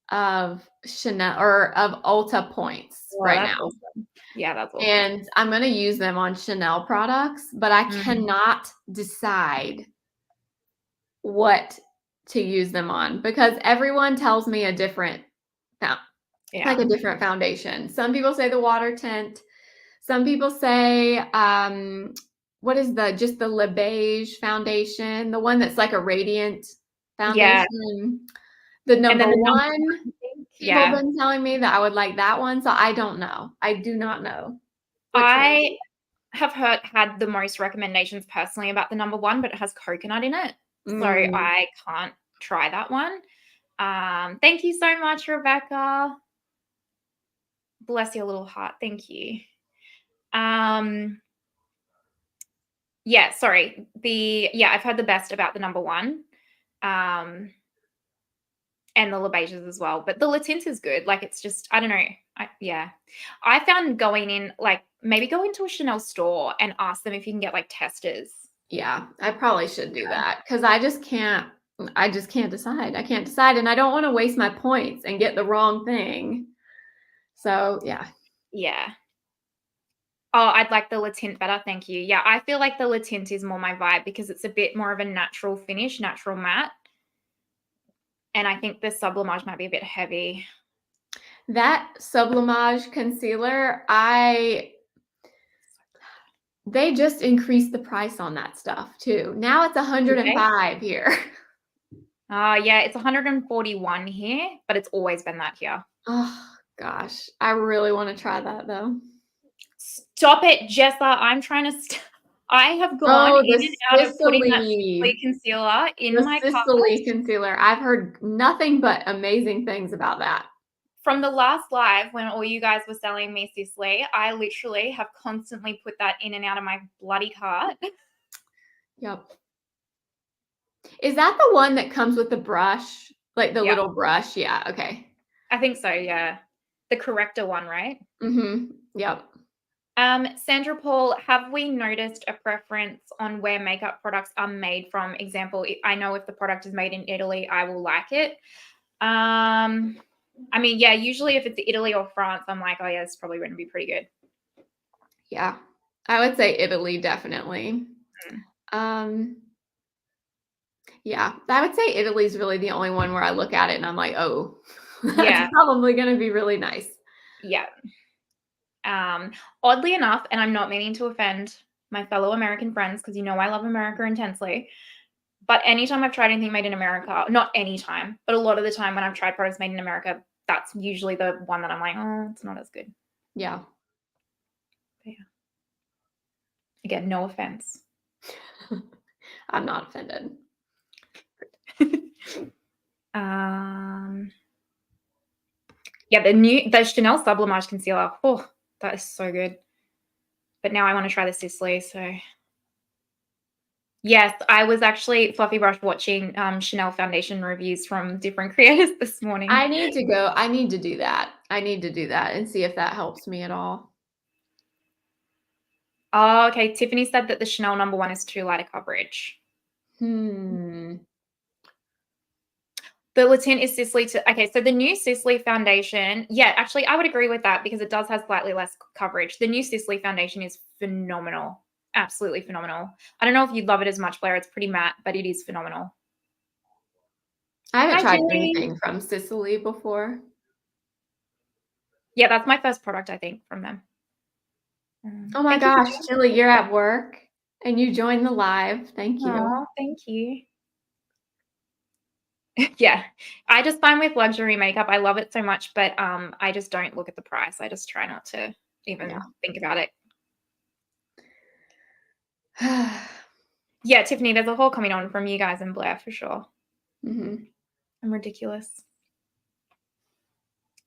of Chanel or of Ulta points right now. Awesome. Yeah, that's awesome. And I'm going to use them on Chanel products, but I cannot decide what to use them on because everyone tells me a different like a different foundation. Some people say the water tint. Some people say what is just the Le Beige foundation, the one that's like a radiant foundation. Yeah. The number one, people have Yeah. been telling me that I would like that one, so I don't know. I do not know. I have had the most recommendations personally about the number one, but it has coconut in it. So I can't try that one. Thank you so much, Rebecca. Bless your little heart. Thank you. Yeah, sorry. I've heard the best about the number one. And the Le Beiges as well. But the Le Tint is good. Like it's just, I don't know. I found going in, like maybe go into a Chanel store and ask them if you can get like testers. Yeah, I probably should do that because I just can't decide. I can't decide and I don't want to waste my points and get the wrong thing. So yeah. Yeah. Oh, I'd like the Le Tint better. Thank you. Yeah, I feel like the Le Tint is more my vibe because it's a bit more of a natural finish, natural matte. And I think the Sublimage might be a bit heavy. That Sublimage concealer, they just increased the price on that stuff too. Now it's $105 here. Yeah, it's 141 here, but it's always been that here. Oh gosh, I really want to try that though. Stop it, Jessa. I'm trying to I have gone in and out of putting that Simply concealer in my Simply concealer. I've heard nothing but amazing things about that. From the last live when all you guys were selling me Sisley, I literally have constantly put that in and out of my bloody cart. Yep. Is that the one that comes with the brush? Like the little brush? Yeah, okay. I think so, yeah. The corrector one, right? Yep. Sandra Paul, have we noticed a preference on where makeup products are made from? Example, I know if the product is made in Italy, I will like it. I mean, yeah, usually if it's Italy or France, I'm like, oh yeah, it's probably going to be pretty good. Yeah, I would say Italy, definitely. Yeah, I would say Italy's really the only one where I look at it and I'm like, oh, that's Yeah. probably going to be really nice. Yeah. Oddly enough, and I'm not meaning to offend my fellow American friends because I love America intensely. But anytime I've tried anything made in America, not anytime, but a lot of the time when I've tried products made in America, that's usually the one that I'm like, oh, it's not as good. Yeah. But yeah. Again, no offense. I'm not offended. Yeah, the Chanel Sublimage Concealer. Oh, that is so good. But now I want to try the Sisley, so. Yes, I was actually Fluffy Brush watching Chanel foundation reviews from different creators this morning. I need to go. I need to do that. I need to do that and see if that helps me at all. Oh, okay. Tiffany said that the Chanel No. 1 is too light a coverage. The Le Tint is Sisley okay, so the new Sisley foundation, yeah, actually, I would agree with that because it does have slightly less coverage. The new Sisley foundation is phenomenal. Absolutely phenomenal. I don't know if you'd love it as much, Blair. It's pretty matte, but it is phenomenal. I haven't Hi, tried Julie. anything from Sicily before. Yeah, that's my first product, I think, from them. Oh my gosh, Julie, you're at work and you joined the live. Thank you. Oh, thank you. Yeah, I just find with luxury makeup, I love it so much, but I just don't look at the price. I just try not to even think about it. Yeah, Tiffany, there's a haul coming on from you guys and Blair for sure. I'm ridiculous.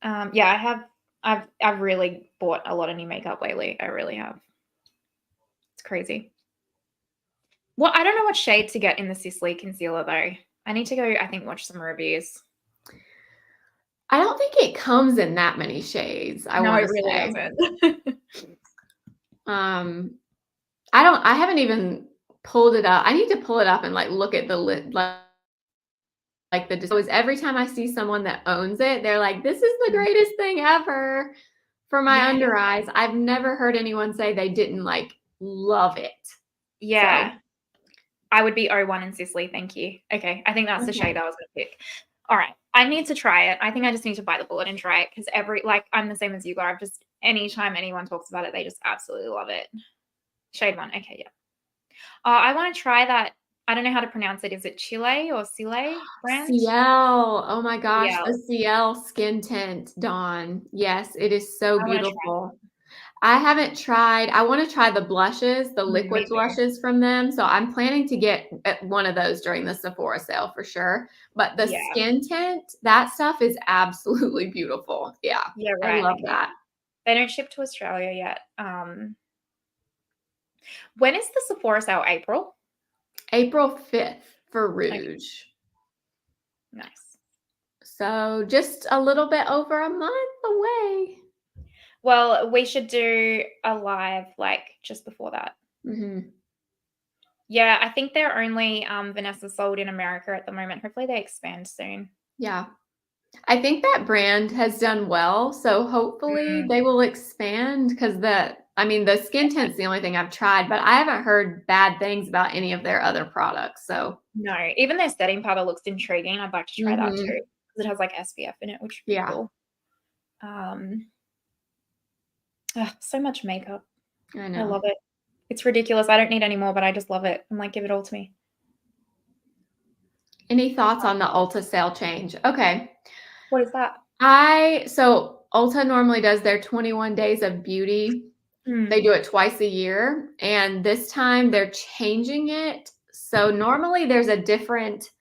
Yeah, I've really bought a lot of new makeup lately. I really have. It's crazy. Well, I don't know what shade to get in the Sisley concealer though. I need to go, I think, watch some reviews. I don't think it comes in that many shades. No, it really doesn't. I haven't even pulled it up. I need to pull it up and like look at the lid, every time I see someone that owns it, they're like, this is the greatest thing ever for my under eyes. I've never heard anyone say they didn't like love it. Yeah. So. I would be 01 in Sisley. Thank you. Okay. I think that's the shade I was going to pick. All right. I need to try it. I think I just need to bite the bullet and try it because I'm the same as you, Laura. Just anytime anyone talks about it, they just absolutely love it. Shade 1. Okay. Yeah. I want to try that. I don't know how to pronounce it. Is it Chile or Chile brand? Ciel. Oh my gosh. Ciel. The Ciel skin tint, Dawn. Yes, it is so beautiful. I haven't tried. I want to try the blushes, the liquid blushes from them. So I'm planning to get one of those during the Sephora sale for sure. But the skin tint, that stuff is absolutely beautiful. Yeah. Yeah, right. I love that. They don't ship to Australia yet. When is the Sephora sale? April? April 5th for Rouge. Okay. Nice. So just a little bit over a month away. Well, we should do a live just before that. Yeah, I think they're only Vanessa sold in America at the moment. Hopefully they expand soon. Yeah. I think that brand has done well. So hopefully they will expand because the skin tint's the only thing I've tried, but I haven't heard bad things about any of their other products. So no, even their setting powder looks intriguing. I'd like to try that too because it has SPF in it, which would be cool. So much makeup. I know. I love it. It's ridiculous. I don't need any more, but I just love it. I'm like, give it all to me. Any thoughts on the Ulta sale change? Okay. What is that? So Ulta normally does their 21 days of beauty. They do it twice a year. And this time they're changing it. So normally there's a different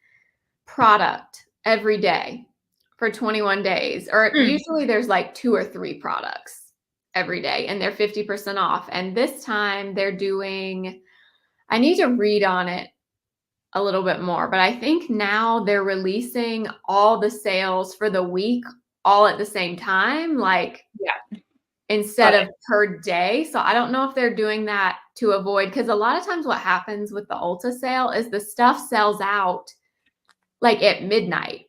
product every day for 21 days. Or usually there's like 2 or 3 products every day and they're 50% off. And this time they're doing, I need to read on it a little bit more, but I think now they're releasing all the sales for the week all at the same time, instead of per day. So I don't know if they're doing that to avoid, because a lot of times what happens with the Ulta sale is the stuff sells out at midnight.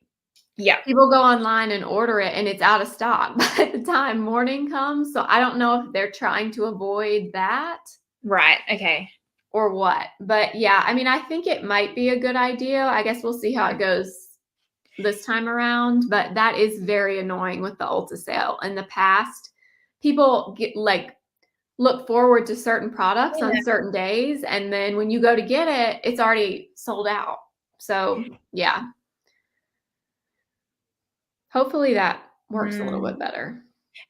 Yeah. People go online and order it and it's out of stock by the time morning comes. So I don't know if they're trying to avoid that. Right. Okay. or what. But yeah, I mean, I think it might be a good idea. I guess we'll see how it goes this time around, but that is very annoying with the Ulta sale. In the past, people get look forward to certain products on certain days, and then when you go to get it, it's already sold out. So yeah, hopefully that works a little bit better.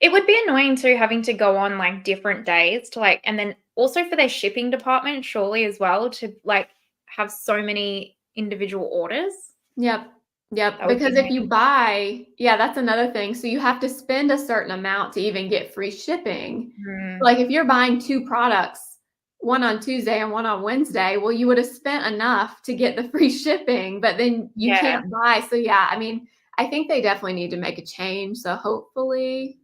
It would be annoying too, having to go on like different days to like, and then also for their shipping department, surely as well, to like have so many individual orders. Yep. Yep. That would be Because if you buy, yeah, that's another thing. So you have to spend a certain amount to even get free shipping. Like if you're buying 2 products, one on Tuesday and one on Wednesday, well, you would have spent enough to get the free shipping, but then you can't buy. So yeah, I mean, I think they definitely need to make a change. So hopefully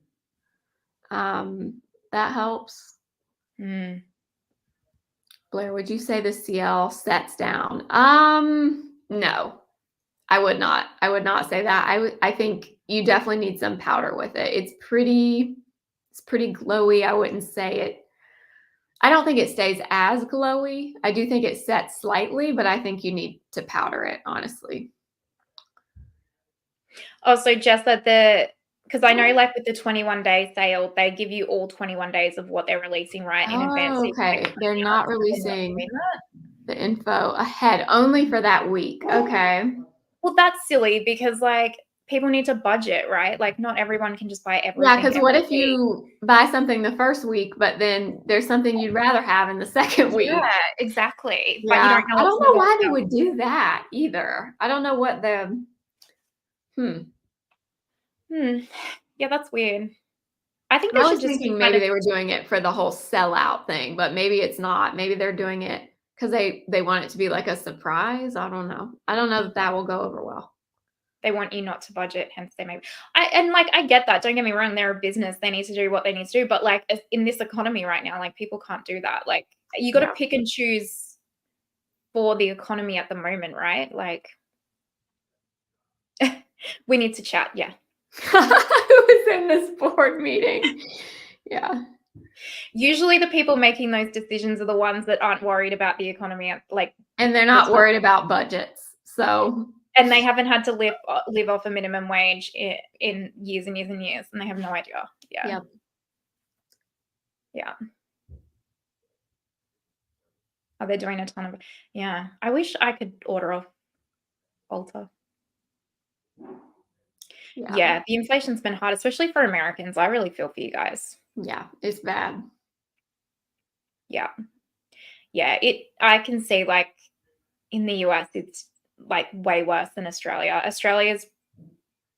that helps. Blair, would you say the CL sets down? No. I would not. I would not say that. I think you definitely need some powder with it. It's pretty glowy. I wouldn't say it. I don't think it stays as glowy. I do think it sets slightly, but I think you need to powder it, honestly. Oh, so just that because I know like with the 21-day sale, they give you all 21 days of what they're releasing in advance. Oh, okay. They're not releasing the info ahead, only for that week. Okay. Well, that's silly because like people need to budget, right? Like not everyone can just buy everything. Yeah, because what if you buy something the first week, but then there's something you'd rather have in the second week? Yeah, exactly. Yeah. But you don't know. I don't know why they would do that either. I don't know what the Yeah, that's weird. I think I was thinking maybe they were doing it for the whole sellout thing, but maybe it's not. Maybe they're doing it because they want it to be like a surprise. I don't know. I don't know that will go over well. They want you not to budget, hence they maybe. I get that. Don't get me wrong. They're a business. They need to do what they need to do. But like in this economy right now, like people can't do that. Like you got to pick and choose for the economy at the moment, right? Like we need to chat. Yeah. I was in this board meeting. Yeah. Usually the people making those decisions are the ones that aren't worried about the economy, and they're not worried about budgets. So, and they haven't had to live off a minimum wage in years and years and years, and they have no idea. Yeah. Yep. Yeah. Oh, they're doing a ton of. Yeah. I wish I could order off Ulta. Yeah, the inflation's been hard, especially for Americans. I really feel for you guys. Yeah, it's bad. Yeah. Yeah, I can see like in the US it's like way worse than Australia. Australia's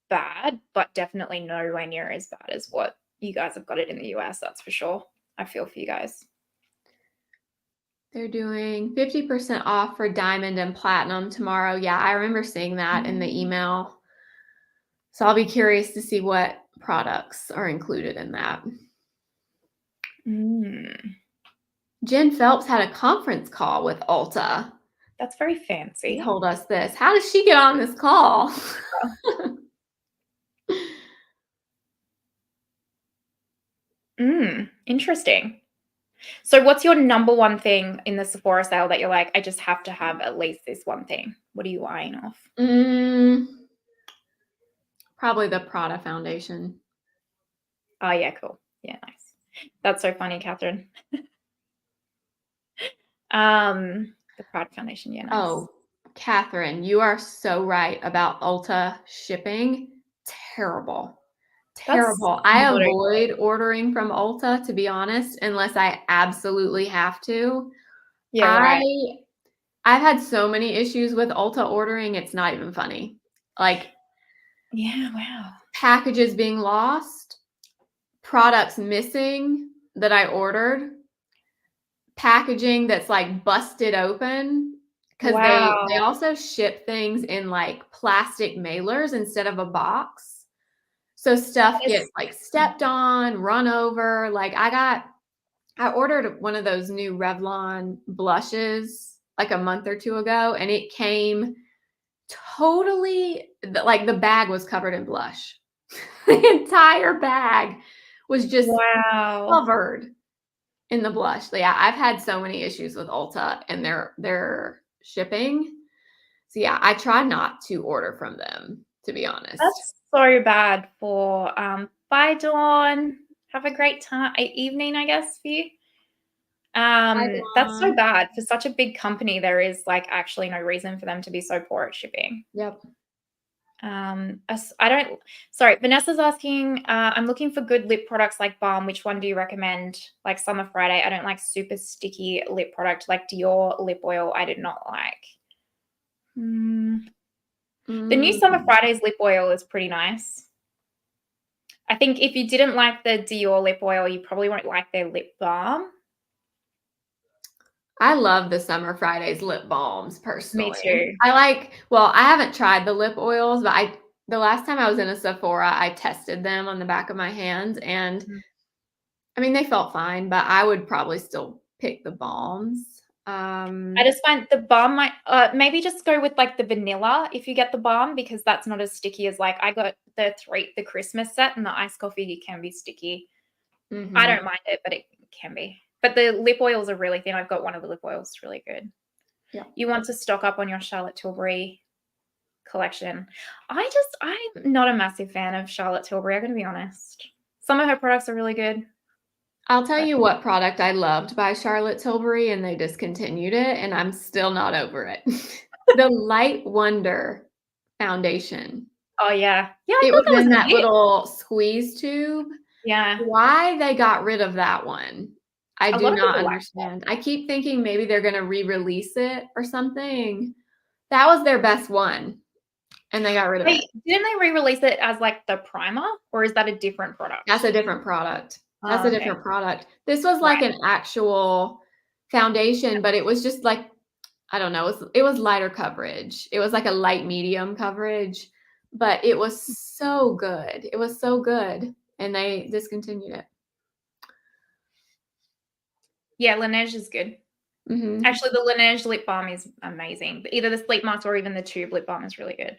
bad, but definitely nowhere near as bad as what you guys have got it in the US, that's for sure. I feel for you guys. They're doing 50% off for diamond and platinum tomorrow. Yeah, I remember seeing that in the email. So I'll be curious to see what products are included in that. Jen Phelps had a conference call with Ulta. That's very fancy. She told us this. How does she get on this call? Interesting. So what's your number one thing in the Sephora sale that you're like, I just have to have at least this one thing? What are you eyeing off? Probably the Prada foundation. Oh, yeah, cool. Yeah, nice. That's so funny, Catherine. The Prada foundation, yeah, nice. Oh, Catherine, you are so right about Ulta shipping. Terrible. I avoid ordering from Ulta, to be honest, unless I absolutely have to. Yeah, right. I've had so many issues with Ulta ordering, it's not even funny. Like, yeah, wow. Packages being lost, products missing that I ordered, packaging that's like busted open because they also ship things in like plastic mailers instead of a box. So stuff gets like stepped on, run over. Like I ordered one of those new Revlon blushes like a month or two ago, and it came totally like the bag was covered in blush. The entire bag was just covered In the blush. Yeah, I've had so many issues with Ulta and their shipping. So yeah, I try not to order from them, to be honest. That's so bad for bye Dawn. Have a great time evening, I guess, for you. That's so bad. For such a big company, there is like actually no reason for them to be so poor at shipping. Yep. Sorry, Vanessa's asking, I'm looking for good lip products like balm. Which one do you recommend? Like Summer Friday. I don't like super sticky lip product like Dior lip oil. I did not like. The new Summer Fridays lip oil is pretty nice. I think if you didn't like the Dior lip oil, you probably won't like their lip balm. I love the Summer Fridays lip balms personally. Me too. I haven't tried the lip oils, but the last time I was in a Sephora, I tested them on the back of my hands and I mean, they felt fine, but I would probably still pick the balms. I just find the balm might maybe just go with like the vanilla if you get the balm, because that's not as sticky as like I got the Christmas set, and the iced coffee can be sticky. I don't mind it, but it can be. But the lip oils are really thin. I've got one of the lip oils. It's really good. Yeah. You want to stock up on your Charlotte Tilbury collection. I'm not a massive fan of Charlotte Tilbury, I'm going to be honest. Some of her products are really good. I'll tell you what product I loved by Charlotte Tilbury, and they discontinued it, and I'm still not over it. The Light Wonder foundation. Oh, yeah. Yeah, it was in that little squeeze tube. Yeah. Why they got rid of that one, I do not understand. I keep thinking maybe they're going to re-release it or something. That was their best one, and they got rid of it. Didn't they re-release it as like the primer, or is that a different product? That's a different product. That's a different product. This was like an actual foundation, but it was just like, I don't know, it was lighter coverage. It was like a light medium coverage, but it was so good. It was so good, and they discontinued it. Yeah, Laneige is good. Actually, the Laneige lip balm is amazing. Either the sleep mask or even the tube lip balm is really good.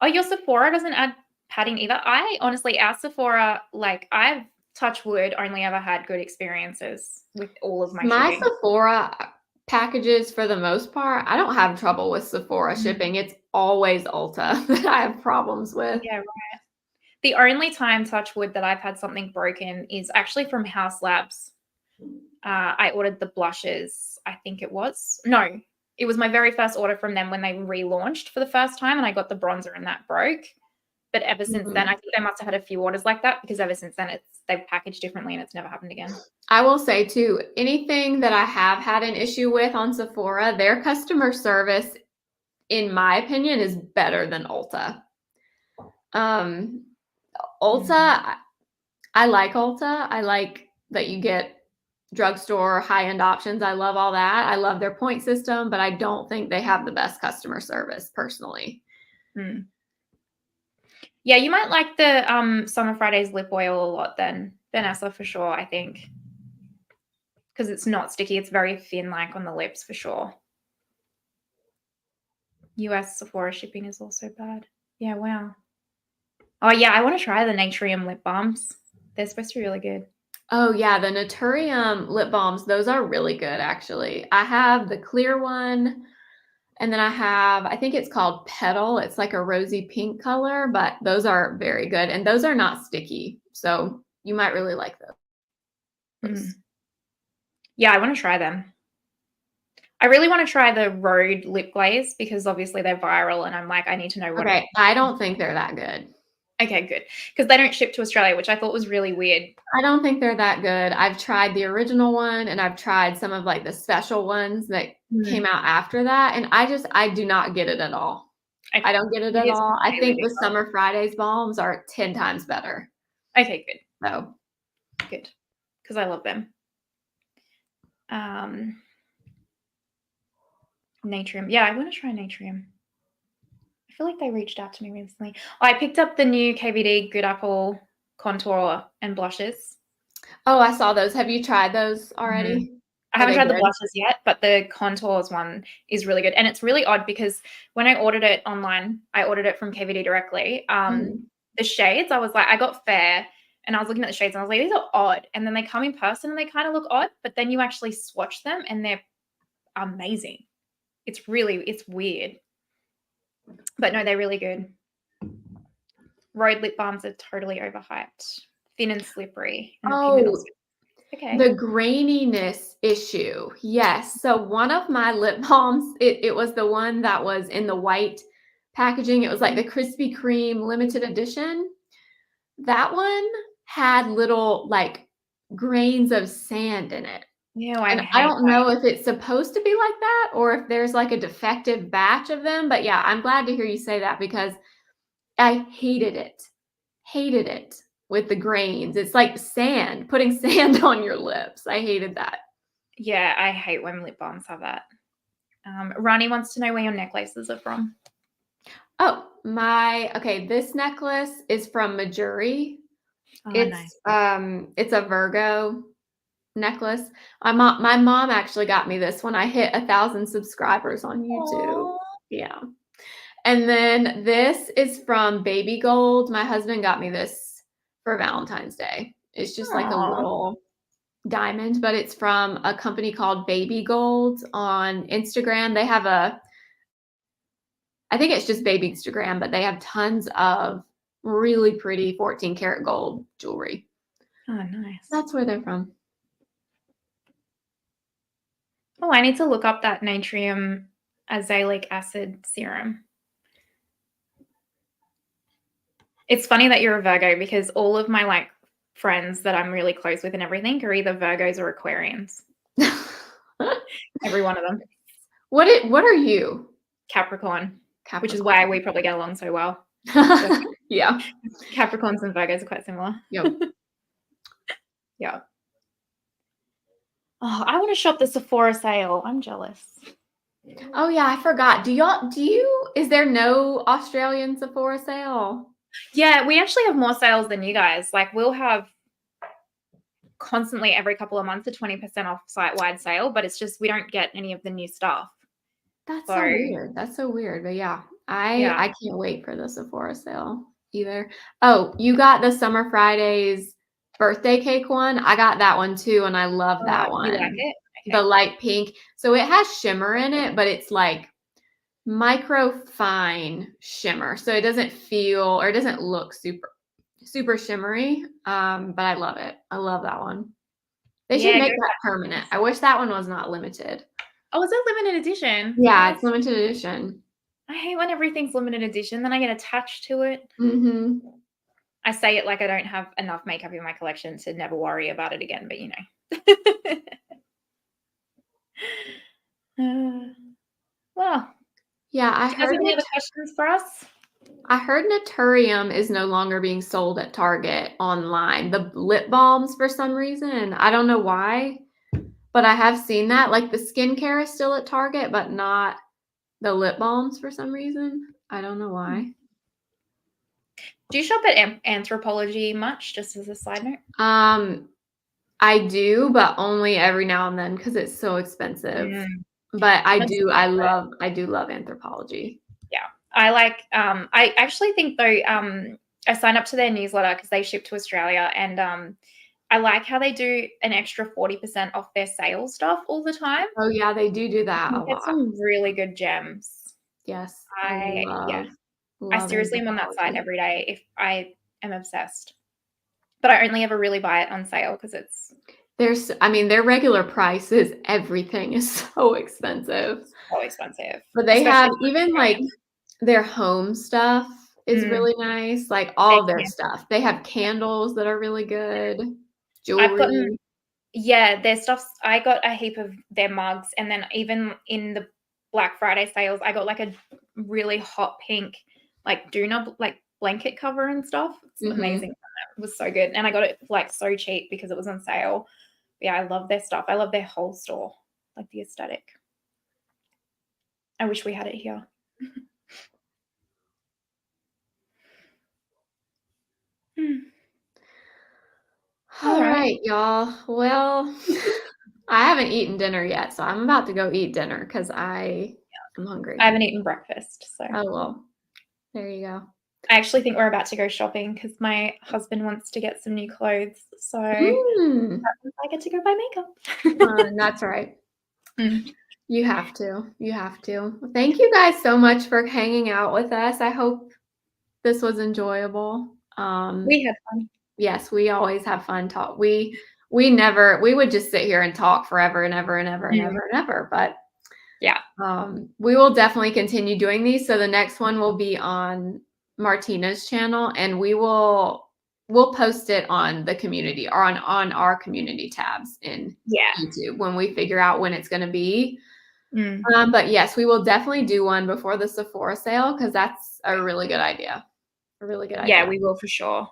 Oh, your Sephora doesn't add padding either. I honestly, our Sephora, like I've touch wood, only ever had good experiences with all of my shipping. Sephora packages, for the most part, I don't have trouble with Sephora shipping. It's always Ulta that I have problems with. Yeah, right. The only time, touch wood, that I've had something broken is actually from House Labs. I ordered the blushes, I think it was. No, it was my very first order from them when they relaunched for the first time, and I got the bronzer and that broke. But ever since then, I think they must have had a few orders like that, because ever since then they've packaged differently and it's never happened again. I will say too, anything that I have had an issue with on Sephora, their customer service, in my opinion, is better than Ulta. Ulta, I like Ulta. I like that you get drugstore high-end options. I love all that. I love their point system, but I don't think they have the best customer service personally. Yeah, you might like the Summer Fridays lip oil a lot then, Vanessa, for sure, I think. Because it's not sticky. It's very thin, like on the lips, for sure. US Sephora shipping is also bad. Yeah, wow. Oh, yeah, I want to try the Natrium lip balms. They're supposed to be really good. Oh, yeah, the Natrium lip balms, those are really good, actually. I have the clear one, and then I think it's called Petal. It's like a rosy pink color, but those are very good, and those are not sticky, so you might really like those. Yeah, I want to try them. I really want to try the Rhode lip glaze, because obviously they're viral, and I'm like, I need to know what. Okay, I don't think they're that good. Okay, good. Because they don't ship to Australia, which I thought was really weird. I don't think they're that good. I've tried the original one, and I've tried some of like the special ones that came out after that, and I do not get it at all. Okay. I don't get it at all. I think the Summer Fridays balms are 10 times better. Okay, good. So good, because I love them. Natrium. Yeah, I want to try Natrium. I feel like they reached out to me recently. I picked up the new KVD Good Apple contour and blushes. Oh, I saw those. Have you tried those already? I haven't tried the blushes yet, but the contours one is really good. And it's really odd, because when I ordered it online, I ordered it from KVD directly. The shades, I was like, I got fair, And I was looking at the shades and I was like, these are odd. And then they come in person and they kind of look odd, but then you actually swatch them and they're amazing. It's weird. But no, they're really good. Rhode lip balms are totally overhyped. Thin and slippery. And okay. The graininess issue. Yes. So one of my lip balms, it was the one that was in the white packaging. It was like the Krispy Kreme limited edition. That one had little like grains of sand in it. Yeah, I don't know if it's supposed to be like that or if there's like a defective batch of them. But yeah, I'm glad to hear you say that because I hated it. Hated it with the grains. It's like sand, putting sand on your lips. I hated that. Yeah, I hate when lip balms have that. Rani wants to know where your necklaces are from. Oh, this necklace is from Majuri. It's a Virgo necklace. My mom actually got me this when I hit 1,000 subscribers on YouTube. Aww. Yeah. And then this is from Baby Gold. My husband got me this for Valentine's Day. It's just like a little diamond, but it's from a company called Baby Gold on Instagram. They have I think it's just Baby Instagram, but they have tons of really pretty 14 karat gold jewelry. Oh, nice. That's where they're from. Oh, I need to look up that natrium azelaic acid serum. It's funny that you're a Virgo because all of my friends that I'm really close with and everything are either Virgos or Aquarians. Every one of them. What are you? Capricorn, which is why we probably get along so well. Yeah. Capricorns and Virgos are quite similar. Yep. Yeah. Oh, I want to shop the Sephora sale. I'm jealous. Oh yeah, I forgot. Is there no Australian Sephora sale? Yeah, we actually have more sales than you guys. Like we'll have constantly every couple of months a 20% off site-wide sale, but it's just we don't get any of the new stuff. That's so weird. That's so weird. But yeah, I can't wait for the Sephora sale either. Oh, you got the Summer Fridays birthday cake one. I got that one too, and I love that one. You like it? Okay. The light pink. So it has shimmer in it, but it's like micro fine shimmer. So it doesn't feel or it doesn't look super shimmery. But I love it. I love that one. They should make that permanent. I wish that one was not limited. Oh, is it limited edition? Yeah, it's limited edition. I hate when everything's limited edition. Then I get attached to it. Mm-hmm. I say it like I don't have enough makeup in my collection to never worry about it again, but you know. Well. Yeah, I heard. Any other questions for us? I heard Natrium is no longer being sold at Target online. The lip balms for some reason. I don't know why, but I have seen that. Like the skincare is still at Target, but not the lip balms for some reason. I don't know why. Do you shop at Anthropologie much, just as a side note? I do, but only every now and then because it's so expensive. But I do love Anthropologie. Yeah. I like I actually think though I signed up to their newsletter because they ship to Australia, and I like how they do an extra 40% off their sales stuff all the time. Oh yeah, they do that a lot. Get some really good gems. Yes. I seriously am on that site every day. If I am obsessed. But I only ever really buy it on sale because their regular price is everything is so expensive. So expensive. But they have even like their home stuff is really nice. Like all of their stuff. They have candles that are really good. Jewelry. Their stuff. I got a heap of their mugs, and then even in the Black Friday sales, I got like a really hot pink like doona like blanket cover and stuff. It's amazing. It was so good, and I got it like so cheap because it was on sale. Yeah, I love their stuff. I love their whole store, like the aesthetic. I wish we had it here. All right, y'all. Well, I haven't eaten dinner yet, so I'm about to go eat dinner because I'm hungry. I haven't eaten breakfast, so. Oh, well. There you go. I actually think we're about to go shopping because my husband wants to get some new clothes. So that Mm. means I get to go buy makeup. That's right. Mm. You have to. You have to. Well, thank you guys so much for hanging out with us. I hope this was enjoyable. We had fun. Yes, we always have fun talk. We would just sit here and talk forever and ever and ever and Mm. ever and ever. But Yeah. we will definitely continue doing these. So the next one will be on Martina's channel, and we'll post it on the community or on our community tabs in Yeah. YouTube when we figure out when it's going to be. Mm. But yes, we will definitely do one before the Sephora sale because that's a really good idea. A really good idea. Yeah, we will for sure.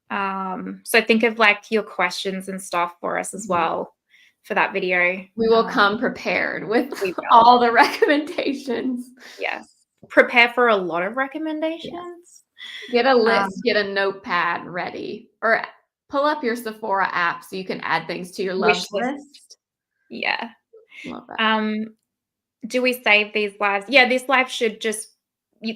So think of like your questions and stuff for us as well for that video. We will come prepared with We will. all the recommendations. Yes. Prepare for a lot of recommendations. Get a list, get a notepad ready, or pull up your Sephora app so you can add things to your love Wish list. Yeah. Love that. Do we save these lives? Yeah, this live should just you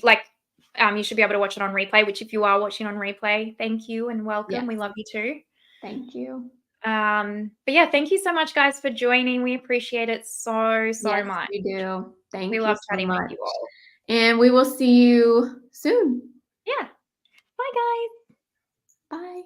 should be able to watch it on replay, which if you are watching on replay, thank you and welcome. Yes. We love you too. Thank you. But yeah, thank you so much, guys, for joining. We appreciate it so Yes, much. we do. Thank We you love so chatting much. with you all. And we will see you soon. Yeah. Bye, guys. Bye.